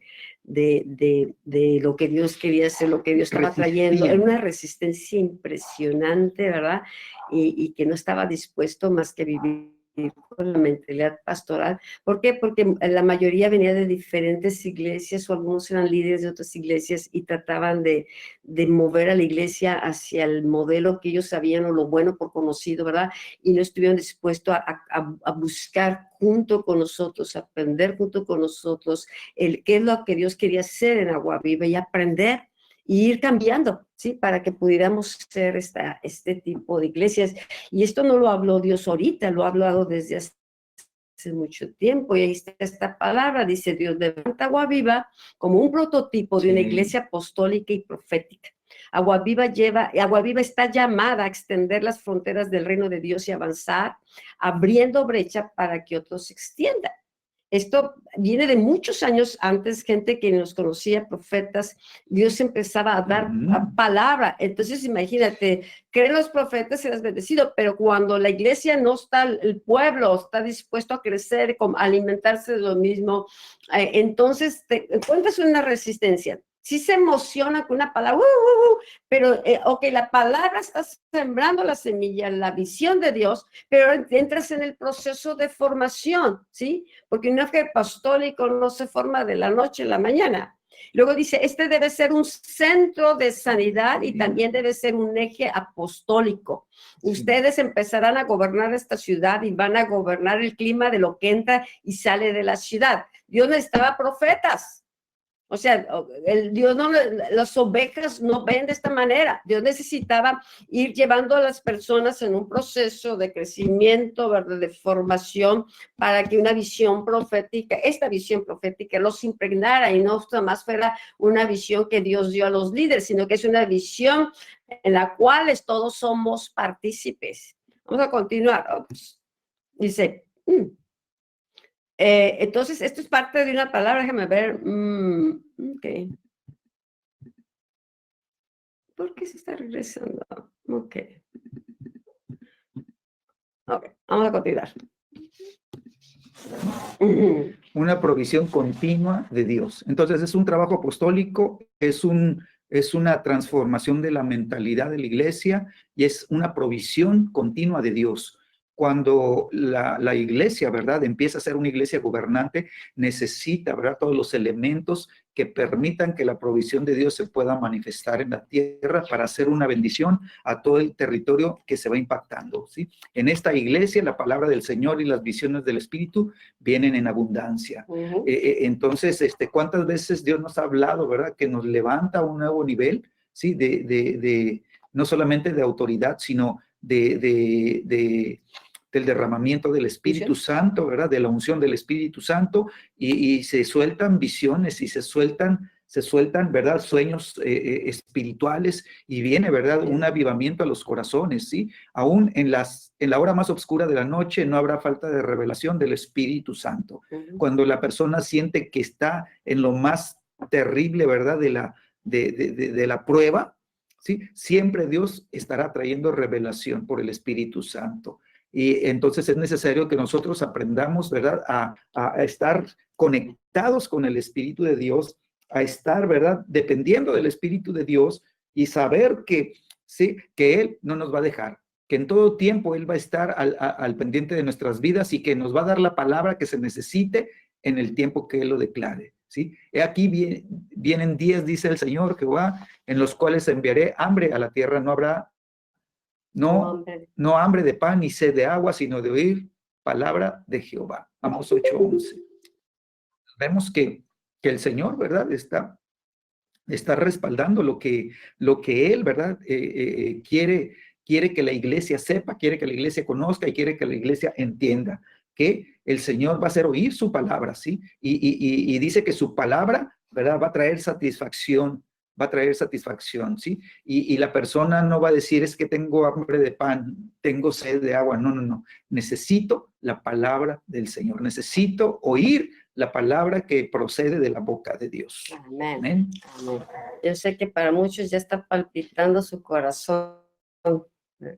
lo que Dios quería hacer, lo que Dios estaba trayendo. Era una resistencia impresionante, ¿verdad? Y que no estaba dispuesto más que vivir con la mentalidad pastoral. ¿Por qué? Porque la mayoría venía de diferentes iglesias, o algunos eran líderes de otras iglesias y trataban de mover a la iglesia hacia el modelo que ellos sabían, o lo bueno por conocido, ¿verdad? Y no estuvieron dispuestos a buscar junto con nosotros, aprender junto con nosotros qué es lo que Dios quería hacer en Agua Viva, y aprender y ir cambiando, ¿sí? Para que pudiéramos ser este tipo de iglesias. Y esto no lo habló Dios ahorita, lo ha hablado desde hace mucho tiempo. Y ahí está esta palabra, dice Dios, levanta Agua Viva como un prototipo de una iglesia apostólica y profética. Agua Viva está llamada a extender las fronteras del reino de Dios y avanzar, abriendo brecha para que otros se extiendan. Esto viene de muchos años antes, gente que nos conocía, profetas. Dios empezaba a dar palabra. Entonces, imagínate, creen los profetas y eres bendecido, pero cuando la iglesia no está, el pueblo está dispuesto a crecer, a alimentarse de lo mismo, entonces te encuentras una resistencia. Sí se emociona con una palabra, pero, la palabra está sembrando la semilla, la visión de Dios, pero entras en el proceso de formación, ¿sí? Porque un eje apostólico no se forma de la noche a la mañana. Luego dice, debe ser un centro de sanidad y también debe ser un eje apostólico. Ustedes empezarán a gobernar esta ciudad y van a gobernar el clima de lo que entra y sale de la ciudad. Dios necesitaba profetas. O sea, Dios las ovejas no ven de esta manera. Dios necesitaba ir llevando a las personas en un proceso de crecimiento, ¿verdad?, de formación, para que esta visión profética los impregnara y no más fuera una visión que Dios dio a los líderes, sino que es una visión en la cual todos somos partícipes. Vamos a continuar. Dice... entonces, esto es parte de una palabra, déjame ver. Ok. ¿Por qué se está regresando? Ok, vamos a continuar. Una provisión continua de Dios. Entonces, es un trabajo apostólico, es una transformación de la mentalidad de la iglesia, y es una provisión continua de Dios. cuando la iglesia, ¿verdad?, empieza a ser una iglesia gobernante, necesita, ¿verdad?, todos los elementos que permitan que la provisión de Dios se pueda manifestar en la tierra para hacer una bendición a todo el territorio que se va impactando, ¿sí? En esta iglesia, la palabra del Señor y las visiones del Espíritu vienen en abundancia. Entonces, ¿cuántas veces Dios nos ha hablado, ¿verdad?, que nos levanta a un nuevo nivel, ¿sí?, no solamente de autoridad, sino del derramamiento del Espíritu Santo, ¿verdad?, de la unción del Espíritu Santo, y se sueltan visiones y se sueltan, ¿verdad?, sueños espirituales, y viene, ¿verdad?, un avivamiento a los corazones, ¿sí? Aún en la hora más oscura de la noche no habrá falta de revelación del Espíritu Santo. Cuando la persona siente que está en lo más terrible, ¿verdad?, de la prueba, ¿sí?, siempre Dios estará trayendo revelación por el Espíritu Santo. Y entonces es necesario que nosotros aprendamos, ¿verdad?, a estar conectados con el Espíritu de Dios, a estar, ¿verdad?, dependiendo del Espíritu de Dios, y saber que, ¿sí?, que Él no nos va a dejar, que en todo tiempo Él va a estar al pendiente de nuestras vidas, y que nos va a dar la palabra que se necesite en el tiempo que Él lo declare, ¿sí? He aquí vienen días, dice el Señor Jehová, en los cuales enviaré hambre a la tierra. No habrá no hambre de pan ni sed de agua, sino de oír palabra de Jehová. Amos 8:11. Vemos que el Señor, ¿verdad?, está respaldando lo que Él, ¿verdad?, quiere que la iglesia sepa, quiere que la iglesia conozca, y quiere que la iglesia entienda que el Señor va a hacer oír su palabra, ¿sí? Y dice que su palabra, ¿verdad?, va a traer satisfacción, ¿sí? Y la persona no va a decir, es que tengo hambre de pan, tengo sed de agua. No. Necesito la palabra del Señor. Necesito oír la palabra que procede de la boca de Dios. Amén. Amén. Amén. Yo sé que para muchos ya está palpitando su corazón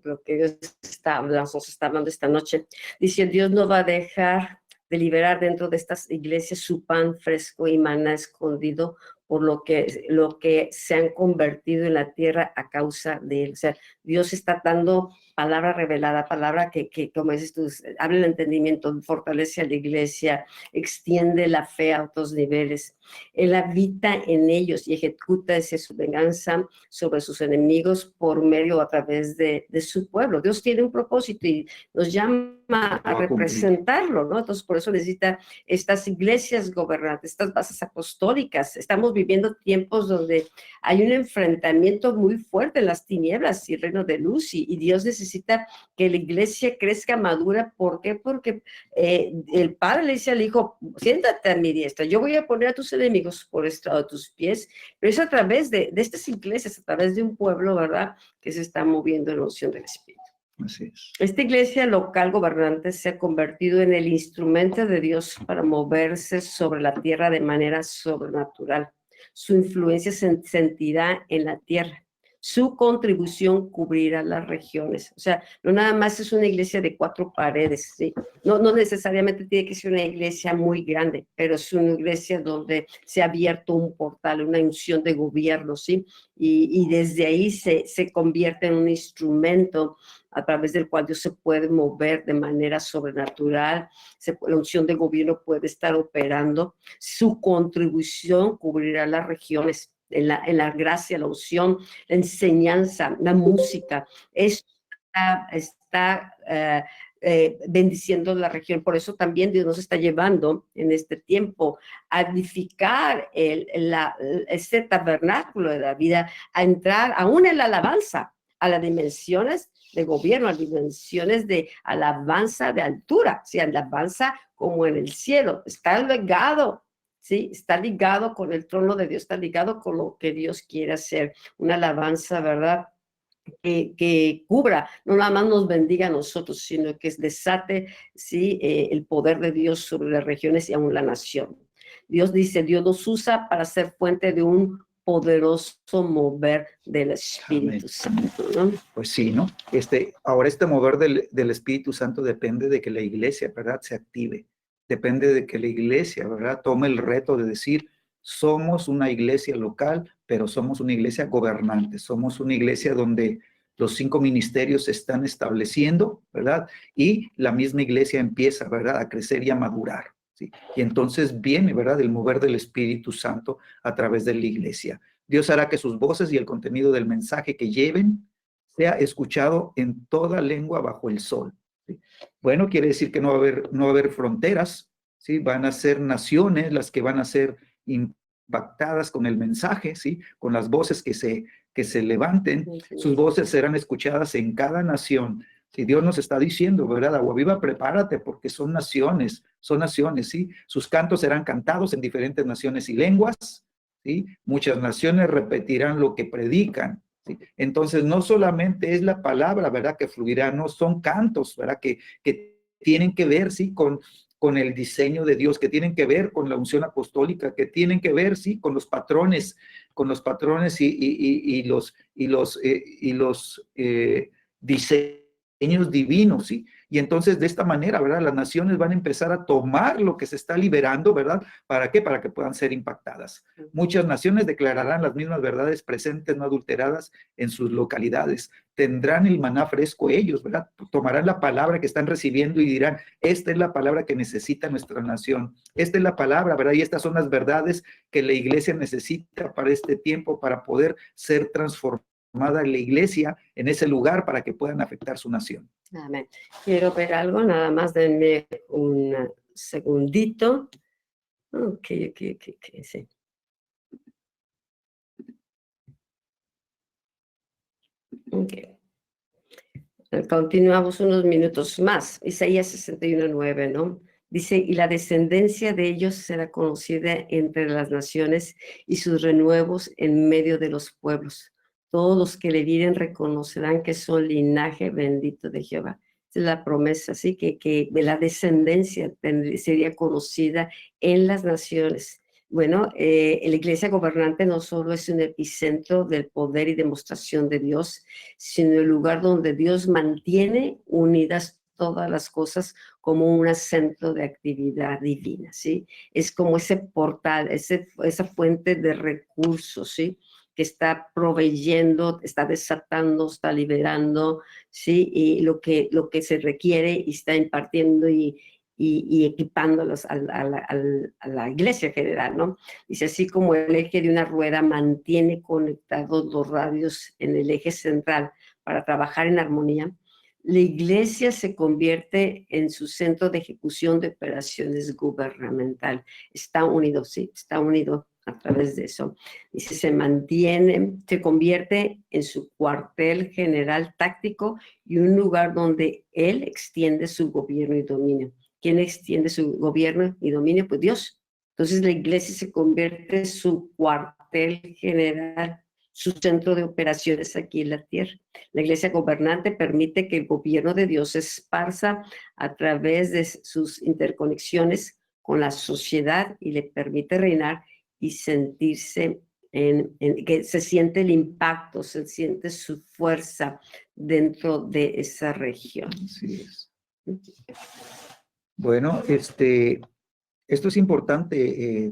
lo que Dios nos está hablando esta noche. Dice, Dios no va a dejar de liberar dentro de estas iglesias su pan fresco y maná escondido por lo que se han convertido en la tierra a causa de Él. O sea, Dios está dando palabra revelada, palabra que como dices tú, abre el entendimiento, fortalece a la iglesia, extiende la fe a otros niveles. Él habita en ellos y ejecuta su venganza sobre sus enemigos por medio a través de su pueblo. Dios tiene un propósito y nos llama a representarlo, ¿no? Entonces, por eso necesita estas iglesias gobernantes, estas bases apostólicas. Estamos viviendo tiempos donde hay un enfrentamiento muy fuerte en las tinieblas y el reino de luz, y Dios necesita que la iglesia crezca madura. ¿Por qué? Porque el padre le dice al hijo, siéntate a mi diestra, yo voy a poner a tus enemigos por estrado de tus pies, pero es a través de estas iglesias, a través de un pueblo, ¿verdad?, que se está moviendo en la unción del Espíritu. Así es. Esta iglesia local gobernante se ha convertido en el instrumento de Dios para moverse sobre la tierra de manera sobrenatural. Su influencia se sentirá en la tierra. Su contribución cubrirá las regiones. O sea, no nada más es una iglesia de 4 paredes, ¿sí? No necesariamente tiene que ser una iglesia muy grande, pero es una iglesia donde se ha abierto un portal, una unción de gobierno, ¿sí? Y desde ahí se convierte en un instrumento a través del cual Dios se puede mover de manera sobrenatural. La unción de gobierno puede estar operando. Su contribución cubrirá las regiones. En la gracia, la unción, la enseñanza, la música. Esto está bendiciendo la región. Por eso también Dios nos está llevando en este tiempo a edificar este tabernáculo de la vida, a entrar aún en la alabanza, a las dimensiones de gobierno, a dimensiones de alabanza de altura, ¿sí? Alabanza como en el cielo. Está ligado, ¿sí? Está ligado con el trono de Dios, está ligado con lo que Dios quiere hacer. Una alabanza, ¿verdad?, que cubra, no nada más nos bendiga a nosotros, sino que desate, ¿sí?, el poder de Dios sobre las regiones y aún la nación. Dios dice, Dios nos usa para ser fuente de un poderoso mover del Espíritu Santo, ¿no? Pues sí, ¿no? Ahora este mover del Espíritu Santo depende de que la iglesia, ¿verdad?, se active. Depende de que la iglesia, ¿verdad?, tome el reto de decir, somos una iglesia local, pero somos una iglesia gobernante. Somos una iglesia donde los 5 ministerios se están estableciendo, ¿verdad? Y la misma iglesia empieza, ¿verdad?, a crecer y a madurar, ¿sí? Y entonces viene, ¿verdad?, el mover del Espíritu Santo a través de la iglesia. Dios hará que sus voces y el contenido del mensaje que lleven sea escuchado en toda lengua bajo el sol, ¿sí? Bueno, quiere decir que no va a haber fronteras, ¿sí? Van a ser naciones las que van a ser impactadas con el mensaje, ¿sí? Con las voces que se levanten, sus voces serán escuchadas en cada nación. Si Dios nos está diciendo, ¿verdad? Agua Viva, prepárate porque son naciones, ¿sí? Sus cantos serán cantados en diferentes naciones y lenguas, ¿sí? Muchas naciones repetirán lo que predican, ¿sí? Entonces, no solamente es la palabra, ¿verdad?, que fluirá, no son cantos, ¿verdad?, que tienen que ver, ¿sí?, con el diseño de Dios, que tienen que ver con la unción apostólica, que tienen que ver, sí, con los patrones y los diseños divinos, sí. Y entonces de esta manera, ¿verdad?, las naciones van a empezar a tomar lo que se está liberando, ¿verdad? ¿Para qué? Para que puedan ser impactadas. Muchas naciones declararán las mismas verdades presentes, no adulteradas, en sus localidades. Tendrán el maná fresco ellos, ¿verdad? Tomarán la palabra que están recibiendo y dirán, esta es la palabra que necesita nuestra nación. Esta es la palabra, ¿verdad? Y estas son las verdades que la iglesia necesita para este tiempo, para poder ser transformada la iglesia en ese lugar para que puedan afectar su nación. Amén. Quiero ver algo, nada más denme un segundito. Ok, sí. Ok. Continuamos unos minutos más. Isaías 61:9, ¿no? Dice, y la descendencia de ellos será conocida entre las naciones y sus renuevos en medio de los pueblos. Todos los que le vieren reconocerán que son linaje bendito de Jehová. Esa es la promesa, ¿sí? Que la descendencia sería conocida en las naciones. Bueno, la iglesia gobernante no solo es un epicentro del poder y demostración de Dios, sino el lugar donde Dios mantiene unidas todas las cosas como un centro de actividad divina, ¿sí? Es como ese portal, esa fuente de recursos, ¿sí?, que está proveyendo, está desatando, está liberando, ¿sí?, y lo que se requiere y está impartiendo y equipándolos a la iglesia general, ¿no? Dice, así como el eje de una rueda mantiene conectados los radios en el eje central para trabajar en armonía, la iglesia se convierte en su centro de ejecución de operaciones gubernamental. Está unido, sí, está unido a través de eso. Dice, se convierte en su cuartel general táctico y un lugar donde él extiende su gobierno y dominio. ¿Quién extiende su gobierno y dominio? Pues Dios. Entonces la iglesia se convierte en su cuartel general, su centro de operaciones aquí en la tierra. La iglesia gobernante permite que el gobierno de Dios se esparza a través de sus interconexiones con la sociedad y le permite reinar y sentirse que se siente el impacto, se siente su fuerza dentro de esa región. Así es. Bueno, esto es importante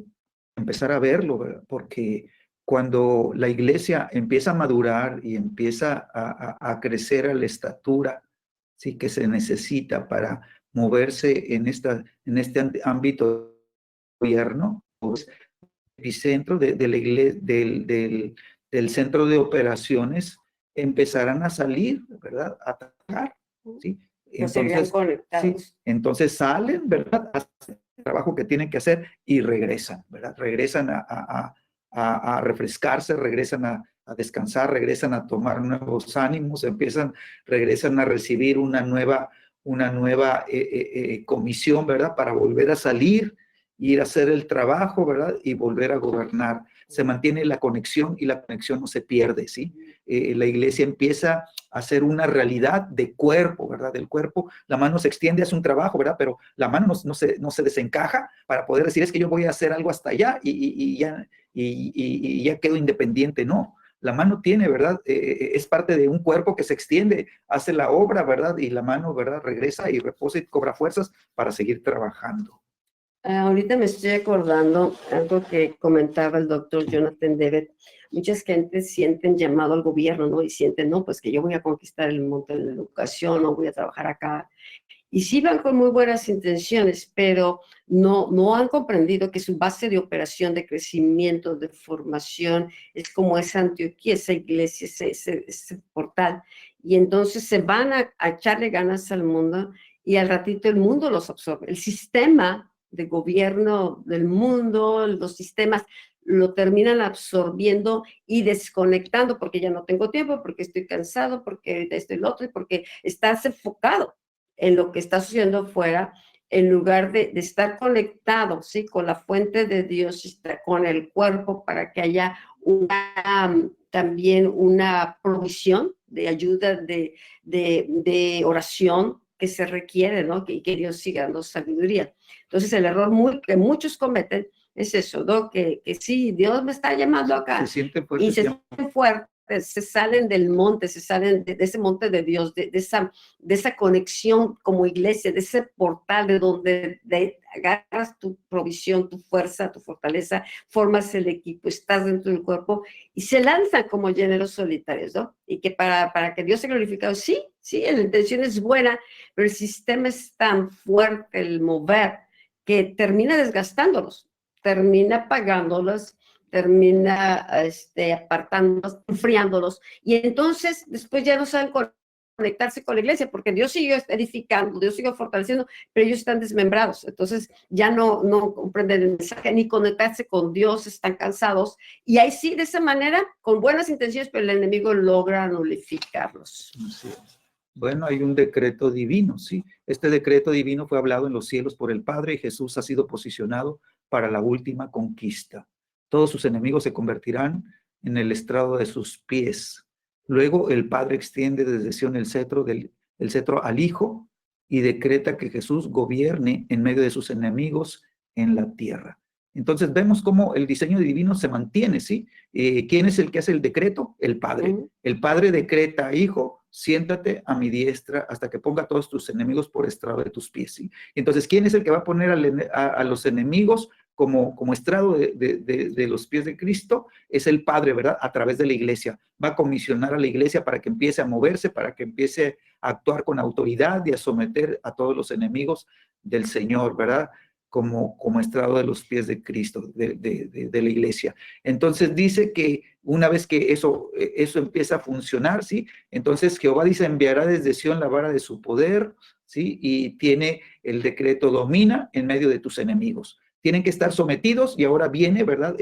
empezar a verlo, ¿verdad? Porque cuando la iglesia empieza a madurar y empieza a crecer a la estatura, sí, que se necesita para moverse en este ámbito gobierno, pues, epicentro de la iglesia, del centro de operaciones, empezarán a salir, ¿verdad?, a atacar, ¿sí? Entonces, sí, entonces salen, ¿verdad?, hacen el trabajo que tienen que hacer y regresan, ¿verdad? Regresan a refrescarse, regresan a descansar, regresan a tomar nuevos ánimos, regresan a recibir una nueva comisión, ¿verdad?, para volver a salir, ir a hacer el trabajo, ¿verdad?, y volver a gobernar. Se mantiene la conexión y la conexión no se pierde, ¿sí? La iglesia empieza a ser una realidad de cuerpo, ¿verdad? Del cuerpo, la mano se extiende, hace un trabajo, ¿verdad? Pero la mano no se desencaja para poder decir, es que yo voy a hacer algo hasta allá y ya quedo independiente, no. La mano tiene, ¿verdad? Es parte de un cuerpo que se extiende, hace la obra, ¿verdad? Y la mano, ¿verdad?, regresa y reposa y cobra fuerzas para seguir trabajando. Ahorita me estoy acordando algo que comentaba el doctor Jonathan David. muchas gentes sienten llamado al gobierno, ¿no? Y sienten, no, pues que yo voy a conquistar el monte de la educación, o voy a trabajar acá. Y sí van con muy buenas intenciones, pero no han comprendido que su base de operación, de crecimiento, de formación, es como esa Antioquía, esa iglesia, ese portal. Y entonces se van a echarle ganas al mundo, y al ratito el mundo los absorbe. El sistema de gobierno del mundo, los sistemas, lo terminan absorbiendo y desconectando, porque ya no tengo tiempo, porque estoy cansado, porque esto y lo otro, y porque estás enfocado en lo que está sucediendo afuera, en lugar de estar conectado, ¿sí? Con la fuente de Dios, con el cuerpo, para que haya también una provisión de ayuda, de oración que se requiere, ¿no? Que Dios siga dando sabiduría. Entonces, el error que muchos cometen es eso, ¿no? Que sí, Dios me está llamando acá. Se sienten fuertes. Y se sienten fuertes, se salen del monte, se salen de ese monte de Dios, de esa conexión como iglesia, de ese portal de donde agarras tu provisión, tu fuerza, tu fortaleza, formas el equipo, estás dentro del cuerpo, y se lanzan como géneros solitarios, ¿no? Y que para que Dios sea glorificado, sí, la intención es buena, pero el sistema es tan fuerte, el mover, que termina desgastándolos, termina apagándolos, termina apartándolos, enfriándolos, y entonces después ya no saben conectarse con la iglesia, porque Dios sigue edificando, Dios sigue fortaleciendo, pero ellos están desmembrados, entonces ya no comprenden el mensaje, ni conectarse con Dios, están cansados, y ahí sí, de esa manera, con buenas intenciones, pero el enemigo logra nulificarlos. Sí. Bueno, hay un decreto divino, ¿sí? Este decreto divino fue hablado en los cielos por el Padre, y Jesús ha sido posicionado para la última conquista. Todos sus enemigos se convertirán en el estrado de sus pies. Luego el Padre extiende desde Sion el cetro al Hijo, y decreta que Jesús gobierne en medio de sus enemigos en la tierra. Entonces vemos cómo el diseño divino se mantiene, ¿sí? ¿Quién es el que hace el decreto? El Padre. El Padre decreta: Hijo, siéntate a mi diestra hasta que ponga a todos tus enemigos por estrado de tus pies, ¿sí? Entonces, ¿quién es el que va a poner a los enemigos como estrado de los pies de Cristo? Es el Padre, ¿verdad? A través de la iglesia. Va a comisionar a la iglesia para que empiece a moverse, para que empiece a actuar con autoridad y a someter a todos los enemigos del Señor, ¿verdad? Como estrado de los pies de Cristo, de la iglesia. Entonces dice que una vez que eso empieza a funcionar, ¿sí? Entonces Jehová dice: enviará desde Sion la vara de su poder, ¿sí? Y tiene el decreto: domina en medio de tus enemigos. Tienen que estar sometidos, y ahora viene, ¿verdad?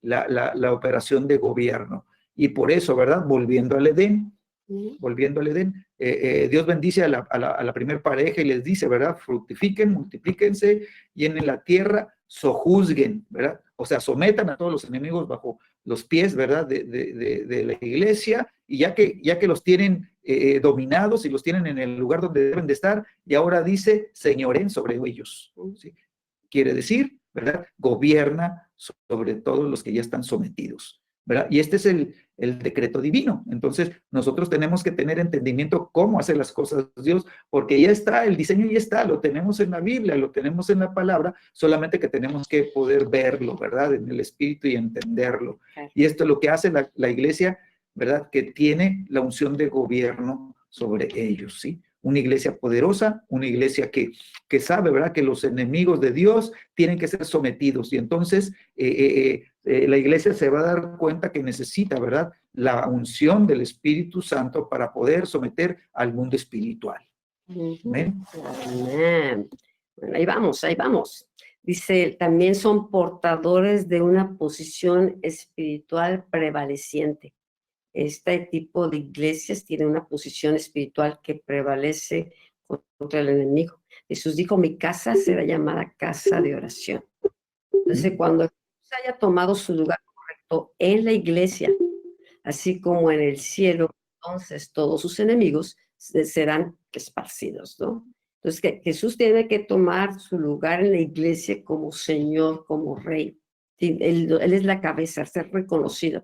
La operación de gobierno. Y por eso, ¿verdad? Volviendo al Edén, Dios bendice a la primer pareja y les dice, ¿verdad? Fructifiquen, multiplíquense, llenen la tierra, sojuzguen, ¿verdad? O sea, sometan a todos los enemigos bajo los pies, ¿verdad? De la iglesia, y ya que los tienen dominados y los tienen en el lugar donde deben de estar, y ahora dice: señoren sobre ellos, ¿sí? Quiere decir, ¿verdad? Gobierna sobre todos los que ya están sometidos, ¿verdad? Y este es el decreto divino. Entonces, nosotros tenemos que tener entendimiento cómo hace las cosas Dios, porque ya está, el diseño ya está, lo tenemos en la Biblia, lo tenemos en la palabra, solamente que tenemos que poder verlo, ¿verdad? En el Espíritu, y entenderlo. Y esto es lo que hace la iglesia, ¿verdad? Que tiene la unción de gobierno sobre ellos, ¿sí? Una iglesia poderosa, una iglesia que sabe, ¿verdad? Que los enemigos de Dios tienen que ser sometidos, y entonces la iglesia se va a dar cuenta que necesita, ¿verdad? La unción del Espíritu Santo para poder someter al mundo espiritual. Amén. Amén. Bueno, ahí vamos. Dice, también son portadores de una posición espiritual prevaleciente. Este tipo de iglesias tiene una posición espiritual que prevalece contra el enemigo. Jesús dijo: mi casa será llamada casa de oración. Entonces, cuando Jesús haya tomado su lugar correcto en la iglesia, así como en el cielo, entonces todos sus enemigos serán esparcidos, ¿no? Entonces, que Jesús tiene que tomar su lugar en la iglesia como Señor, como Rey. Él es la cabeza, ser reconocido.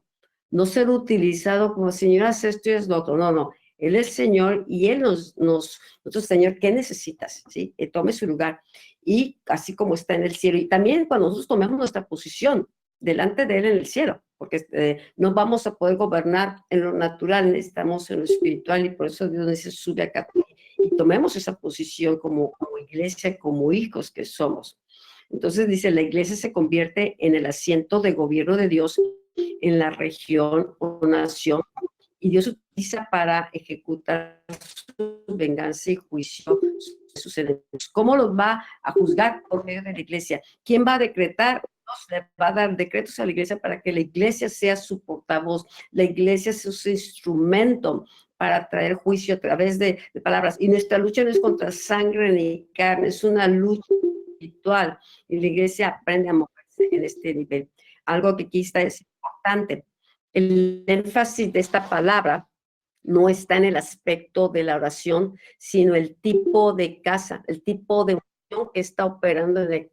No ser utilizado como: Señor, haz esto y es lo otro. No. Él es Señor, y Él nosotros, Señor, ¿qué necesitas? ¿Sí? Tome su lugar. Y así como está en el cielo. Y también cuando nosotros tomemos nuestra posición delante de Él en el cielo, porque no vamos a poder gobernar en lo natural, estamos en lo espiritual, y por eso Dios dice, sube acá, y tomemos esa posición como iglesia, como hijos que somos. Entonces dice, la iglesia se convierte en el asiento de gobierno de Dios en la región o nación, y Dios utiliza para ejecutar su venganza y juicio de sus enemigos. ¿Cómo los va a juzgar? Por medio de la iglesia. ¿Quién va a decretar? Dios le va a dar decretos a la iglesia para que la iglesia sea su portavoz, la iglesia sea su instrumento para traer juicio a través de palabras. Y nuestra lucha no es contra sangre ni carne, es una lucha espiritual, y la iglesia aprende a moverse en este nivel. Algo que aquí está es importante. El énfasis de esta palabra no está en el aspecto de la oración, sino el tipo de casa, el tipo de oración que está operando en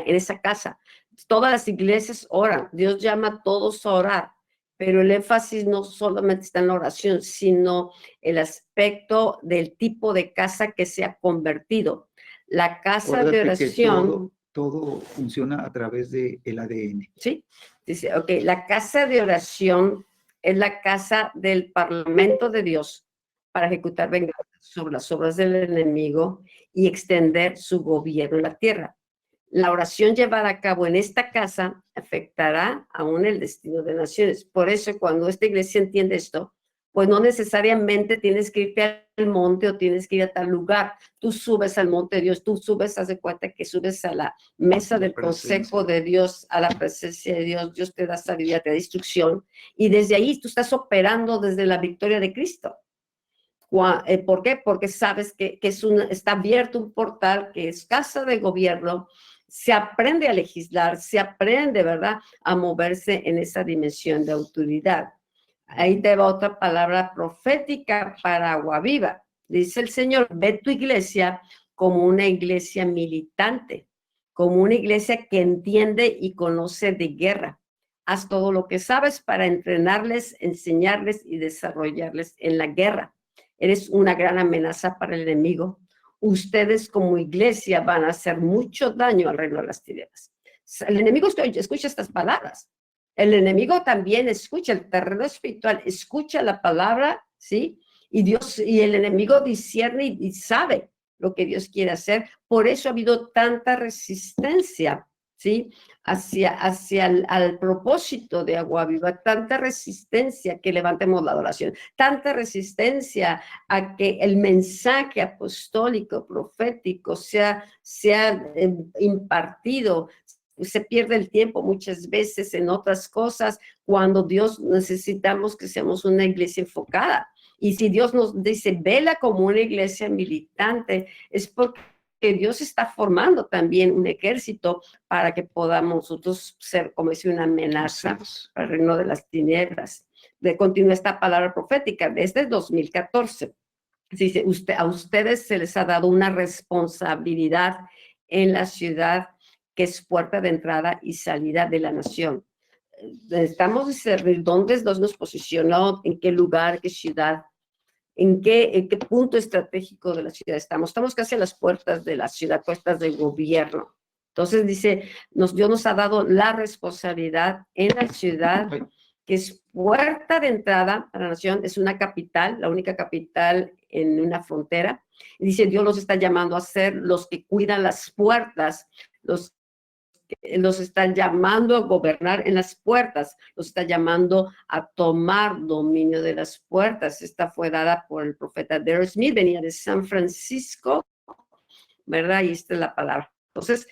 esa casa. Todas las iglesias oran, Dios llama a todos a orar, pero el énfasis no solamente está en la oración, sino el aspecto del tipo de casa que se ha convertido. La casa de oración... Todo funciona a través del ADN. Sí, dice, ok, la casa de oración es la casa del parlamento de Dios para ejecutar venganza sobre las obras del enemigo y extender su gobierno en la tierra. La oración llevada a cabo en esta casa afectará aún el destino de naciones. Por eso, cuando esta iglesia entiende esto, pues no necesariamente tienes que irte al monte o tienes que ir a tal lugar. Tú subes al monte de Dios, tú subes, haz de cuenta que subes a la mesa del consejo de Dios, a la presencia de Dios. Dios te da sabiduría, te da instrucción, y desde ahí tú estás operando desde la victoria de Cristo. ¿Por qué? Porque sabes que está abierto un portal que es casa de gobierno. Se aprende a legislar, se aprende, ¿verdad?, a moverse en esa dimensión de autoridad. Ahí te va otra palabra profética para Agua Viva. Dice el Señor, ve tu iglesia como una iglesia militante, como una iglesia que entiende y conoce de guerra. Haz todo lo que sabes para entrenarles, enseñarles y desarrollarles en la guerra. Eres una gran amenaza para el enemigo. Ustedes como iglesia van a hacer mucho daño al reino de las tinieblas. El enemigo escucha estas palabras. El enemigo también escucha, el terreno espiritual escucha la palabra, ¿sí? Y Dios, y el enemigo discierne y sabe lo que Dios quiere hacer. Por eso ha habido tanta resistencia, ¿sí?, hacia al propósito de Agua Viva, tanta resistencia que levantemos la adoración, tanta resistencia a que el mensaje apostólico, profético sea impartido. Se pierde el tiempo muchas veces en otras cosas, cuando Dios necesitamos que seamos una iglesia enfocada. Y si Dios nos dice, vela como una iglesia militante, es porque Dios está formando también un ejército para que podamos nosotros ser, como dice, una amenaza al reino de las tinieblas. Continúa esta palabra profética desde 2014. Dice, a ustedes se les ha dado una responsabilidad en la ciudad que es puerta de entrada y salida de la nación. Necesitamos discernir dónde Dios nos posicionó, en qué lugar, qué ciudad, en qué punto estratégico de la ciudad estamos. Estamos casi a las puertas de la ciudad, puertas del gobierno. Entonces dice, Dios nos ha dado la responsabilidad en la ciudad, que es puerta de entrada a la nación, es una capital, la única capital en una frontera. Y dice, Dios los está llamando a ser los que cuidan las puertas, los están llamando a gobernar en las puertas, los está llamando a tomar dominio de las puertas. Esta fue dada por el profeta Darrell Smith, venía de San Francisco, ¿verdad? Y esta es la palabra. Entonces,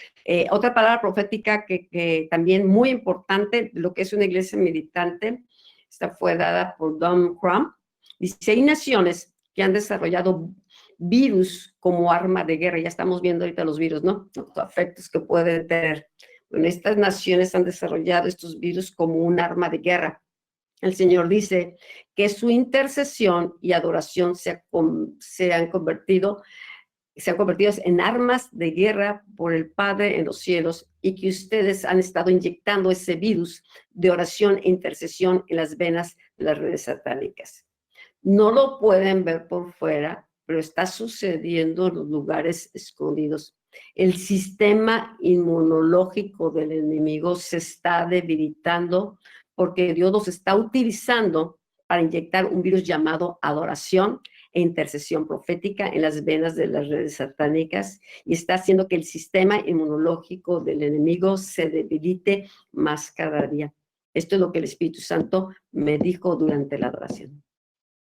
otra palabra profética que también muy importante, lo que es una iglesia militante, esta fue dada por Don Crump. Dice, hay naciones que han desarrollado virus como arma de guerra. Ya estamos viendo ahorita los virus, ¿no? Los efectos que pueden tener. Bueno, estas naciones han desarrollado estos virus como un arma de guerra. El Señor dice que su intercesión y adoración se han convertido en armas de guerra por el Padre en los cielos, y que ustedes han estado inyectando ese virus de oración e intercesión en las venas de las redes satánicas. No lo pueden ver por fuera, pero está sucediendo en los lugares escondidos. El sistema inmunológico del enemigo se está debilitando porque Dios los está utilizando para inyectar un virus llamado adoración e intercesión profética en las venas de las redes satánicas y está haciendo que el sistema inmunológico del enemigo se debilite más cada día. Esto es lo que el Espíritu Santo me dijo durante la adoración.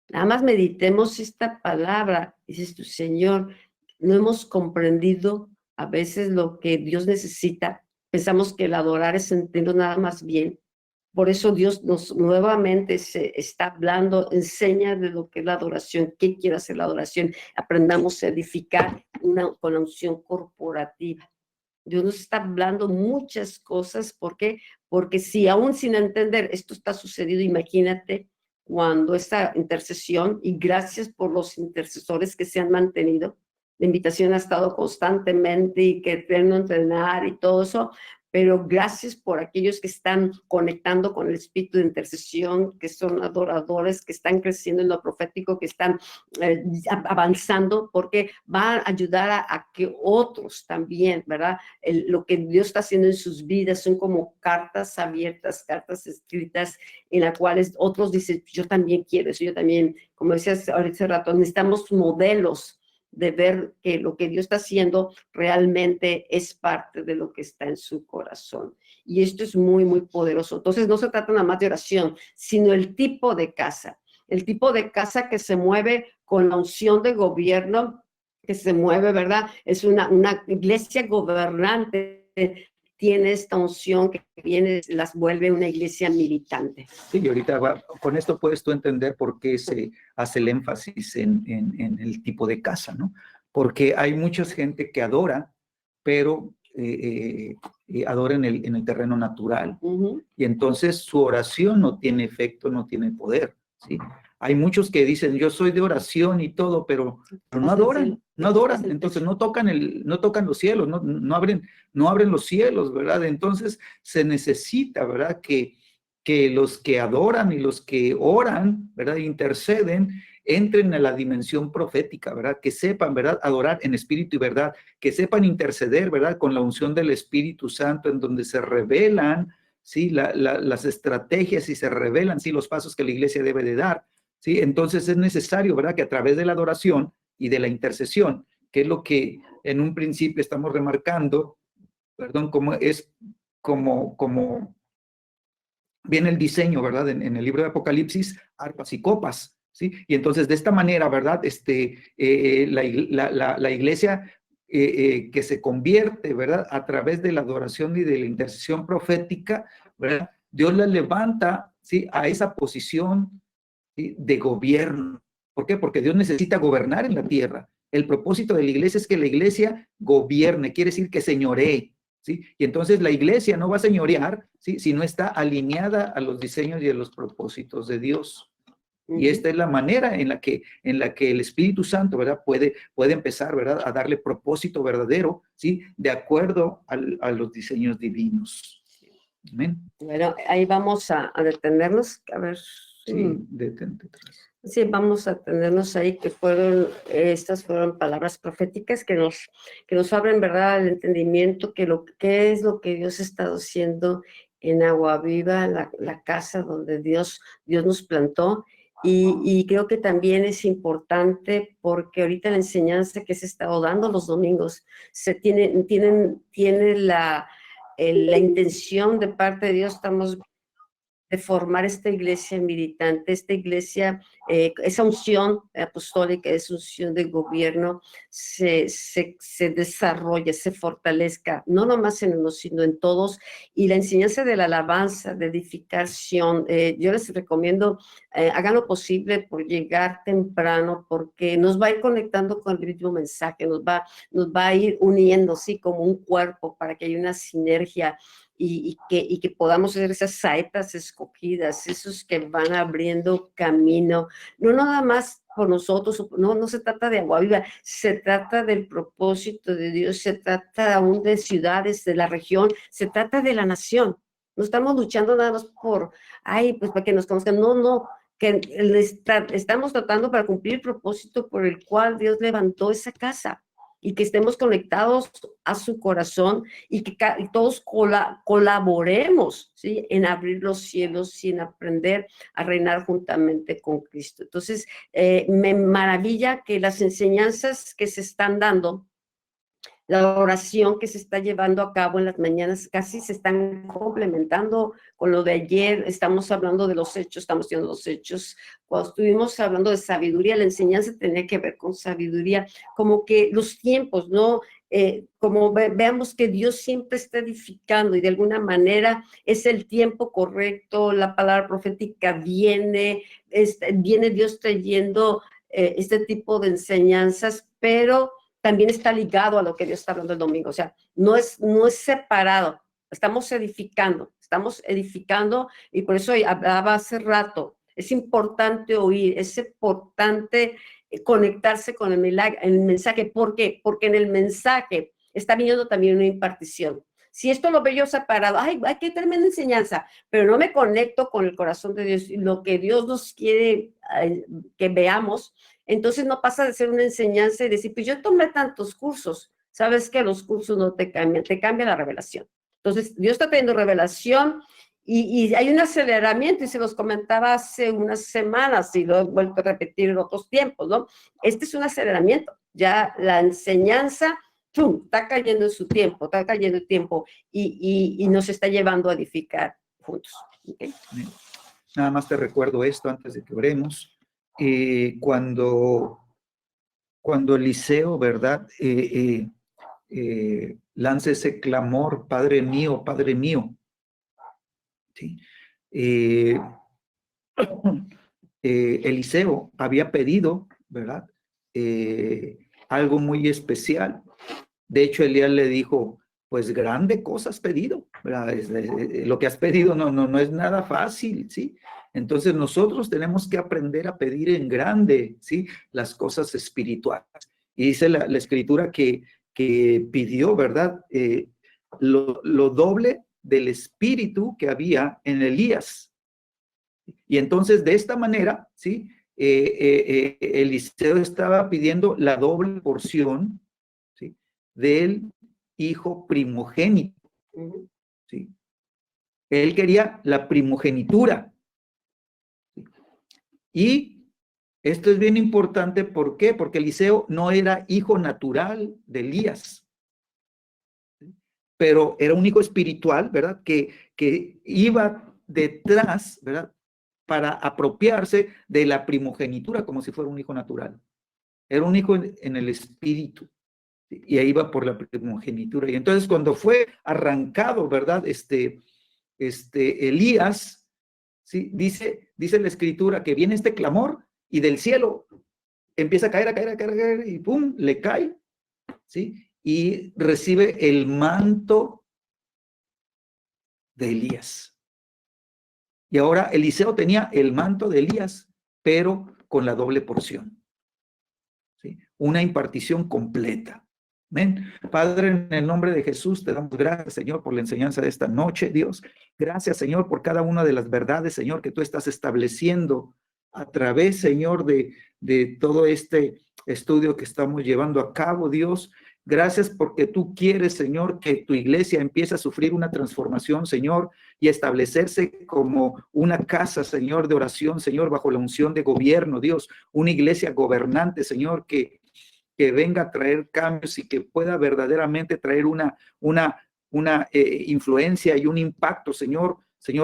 Nada más meditemos esta palabra. Dices tú, Señor, no hemos comprendido a veces lo que Dios necesita. Pensamos que el adorar es sentirnos nada más bien. Por eso Dios nos nuevamente se está hablando, enseña de lo que es la adoración, qué quiere hacer la adoración. Aprendamos a edificar con la unción corporativa. Dios nos está hablando muchas cosas. ¿Por qué? Porque si aún sin entender esto está sucedido, imagínate cuando esta intercesión, y gracias por los intercesores que se han mantenido, la invitación ha estado constantemente y que tienen que entrenar y todo eso, pero gracias por aquellos que están conectando con el espíritu de intercesión, que son adoradores, que están creciendo en lo profético, que están avanzando, porque va a ayudar a que otros también, ¿verdad? Lo que Dios está haciendo en sus vidas son como cartas abiertas, cartas escritas, en las cuales otros dicen, yo también quiero eso, yo también, como decías ahorita hace rato, necesitamos modelos de ver que lo que Dios está haciendo realmente es parte de lo que está en su corazón. Y esto es muy, muy poderoso. Entonces, no se trata nada más de oración, sino el tipo de casa. El tipo de casa que se mueve con la unción de gobierno, que se mueve, ¿verdad? Es una iglesia gobernante, tiene esta unción que viene, las vuelve una iglesia militante. Sí, y ahorita con esto puedes tú entender por qué se hace el énfasis en el tipo de casa, ¿no? Porque hay mucha gente que adora, pero adora en el terreno natural. Y entonces su oración no tiene efecto, no tiene poder, ¿sí? Hay muchos que dicen, yo soy de oración y todo, pero no adoran, no adoran. Entonces no tocan los cielos, no abren los cielos, ¿verdad? Entonces se necesita, ¿verdad? Que los que adoran y los que oran, ¿verdad? Interceden, entren a la dimensión profética, ¿verdad? Que sepan, ¿verdad? Adorar en espíritu y verdad, que sepan interceder, ¿verdad? Con la unción del Espíritu Santo, en donde se revelan, ¿sí? Las estrategias y se revelan, ¿sí? Los pasos que la iglesia debe de dar, ¿sí? Entonces es necesario, ¿verdad? Que a través de la adoración y de la intercesión, que es lo que en un principio estamos remarcando, perdón, como viene el diseño, ¿verdad? En el libro de Apocalipsis, arpas y copas, ¿sí? Y entonces de esta manera, ¿verdad? La iglesia que se convierte, ¿verdad? A través de la adoración y de la intercesión profética, ¿verdad? Dios la levanta, ¿sí? A esa posición, ¿sí? De gobierno. ¿Por qué? Porque Dios necesita gobernar en la tierra. El propósito de la iglesia es que la iglesia gobierne, quiere decir que señoree, ¿sí? Y entonces la iglesia no va a señorear, ¿sí? Si no está alineada a los diseños y a los propósitos de Dios. Y esta es la manera en la que el Espíritu Santo, ¿verdad? Puede empezar, ¿verdad? A darle propósito verdadero, ¿sí? De acuerdo a los diseños divinos. Amén. Bueno, ahí vamos a detenernos, a ver. Sí, detente. Sí, vamos a atendernos ahí, que estas fueron palabras proféticas que nos abren, ¿verdad?, el entendimiento, qué es lo que Dios ha estado haciendo en Agua Viva, la casa donde Dios nos plantó. Y creo que también es importante porque ahorita la enseñanza que se ha estado dando los domingos tiene la intención de parte de Dios, estamos de formar esta iglesia militante, esta iglesia, esa unción apostólica, esa unción de gobierno, se desarrolle, se fortalezca, no nomás en uno, sino en todos. Y la enseñanza de la alabanza, de edificación, yo les recomiendo, hagan lo posible por llegar temprano, porque nos va a ir conectando con el mismo mensaje, nos va a ir uniendo, sí, como un cuerpo, para que haya una sinergia, y que podamos ser esas saetas escogidas, esos que van abriendo camino, no nada más por nosotros, no se trata de Agua Viva, se trata del propósito de Dios, se trata aún de ciudades, de la región, se trata de la nación. No estamos luchando nada más pues para que nos conozcan, no, que estamos tratando para cumplir el propósito por el cual Dios levantó esa casa. y que estemos conectados a su corazón y que todos colaboremos, ¿sí?, en abrir los cielos y en aprender a reinar juntamente con Cristo. Entonces, me maravilla que las enseñanzas que se están dando, la oración que se está llevando a cabo en las mañanas casi se están complementando con lo de ayer. Estamos hablando de los hechos, estamos viendo los hechos. Cuando estuvimos hablando de sabiduría, la enseñanza tenía que ver con sabiduría, como que los tiempos, ¿no? Como veamos que Dios siempre está edificando y de alguna manera es el tiempo correcto, la palabra profética viene Dios trayendo este tipo de enseñanzas, pero también está ligado a lo que Dios está hablando el domingo. O sea, no es separado. Estamos edificando y por eso hablaba hace rato. Es importante oír, es importante conectarse con el mensaje. ¿Por qué? Porque en el mensaje está viniendo también una impartición. Si esto lo veo yo separado, ¡ay, qué tremenda enseñanza! Pero no me conecto con el corazón de Dios y lo que Dios nos quiere que veamos. Entonces no pasa de ser una enseñanza y decir, pues yo tomé tantos cursos. Sabes que los cursos no te cambian, te cambia la revelación. Entonces Dios está teniendo revelación y hay un aceleramiento, y se los comentaba hace unas semanas y lo he vuelto a repetir en otros tiempos, ¿no? Este es un aceleramiento. Ya la enseñanza, ¡pum!, está cayendo en su tiempo, está cayendo el tiempo y nos está llevando a edificar juntos. ¿Okay? Nada más te recuerdo esto antes de que oremos. Cuando Eliseo, ¿verdad?, lanza ese clamor, Padre mío, ¿sí? Eliseo había pedido, ¿verdad?, algo muy especial. De hecho, Elías le dijo, pues grande cosa has pedido, ¿verdad? Lo que has pedido no es nada fácil, ¿sí? Entonces nosotros tenemos que aprender a pedir en grande, ¿sí?, las cosas espirituales. Y dice la escritura que pidió, ¿verdad?, lo doble del espíritu que había en Elías. Y entonces de esta manera, ¿sí?, Eliseo estaba pidiendo la doble porción, ¿sí?, del hijo primogénito, ¿sí? Él quería la primogenitura. Y esto es bien importante, ¿por qué? Porque Eliseo no era hijo natural de Elías, pero era un hijo espiritual, ¿verdad?, que iba detrás, ¿verdad?, para apropiarse de la primogenitura como si fuera un hijo natural. Era un hijo en el espíritu, ¿sí?, y ahí iba por la primogenitura. Y entonces cuando fue arrancado, ¿verdad?, Elías, ¿sí?, dice la escritura que viene este clamor y del cielo empieza a caer y ¡pum!, le cae, ¿sí?, y recibe el manto de Elías. Y ahora Eliseo tenía el manto de Elías, pero con la doble porción, ¿sí?, una impartición completa. Amén. Padre, en el nombre de Jesús te damos gracias, Señor, por la enseñanza de esta noche, Dios. Gracias, Señor, por cada una de las verdades, Señor, que tú estás estableciendo a través, Señor, de todo este estudio que estamos llevando a cabo, Dios. Gracias porque tú quieres, Señor, que tu iglesia empiece a sufrir una transformación, Señor, y establecerse como una casa, Señor, de oración, Señor, bajo la unción de gobierno, Dios. Una iglesia gobernante, Señor, que venga a traer cambios y que pueda verdaderamente traer una influencia y un impacto, Señor,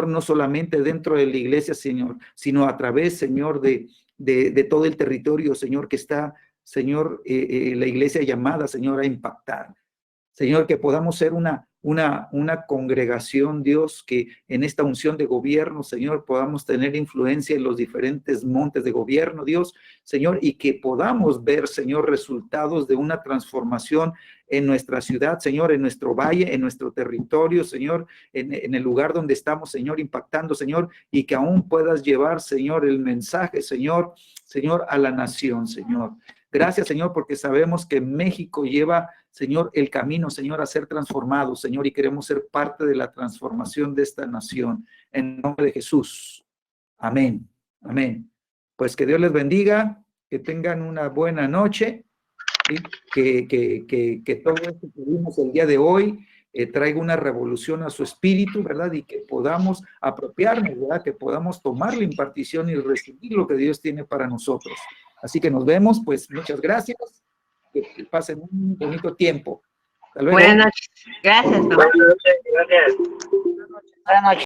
no solamente dentro de la iglesia, Señor, sino a través, Señor, de todo el territorio, Señor, que está, Señor, la iglesia llamada, Señor, a impactar. Señor, que podamos ser una congregación, Dios, que en esta unción de gobierno, Señor, podamos tener influencia en los diferentes montes de gobierno, Dios, Señor, y que podamos ver, Señor, resultados de una transformación en nuestra ciudad, Señor, en nuestro valle, en nuestro territorio, Señor, en el lugar donde estamos, Señor, impactando, Señor, y que aún puedas llevar, Señor, el mensaje, Señor, a la nación, Señor. Gracias, Señor, porque sabemos que México lleva, Señor, el camino, Señor, a ser transformado, Señor, y queremos ser parte de la transformación de esta nación. En nombre de Jesús. Amén. Amén. Pues que Dios les bendiga, que tengan una buena noche ¿sí? Que todo esto que vimos el día de hoy traiga una revolución a su espíritu, ¿verdad? Y que podamos apropiarnos, ¿verdad? Que podamos tomar la impartición y recibir lo que Dios tiene para nosotros. Así que nos vemos, pues muchas gracias, que pasen un bonito tiempo. Hasta luego. Buenas noches. Gracias. Buenas noches, gracias. Buenas noches.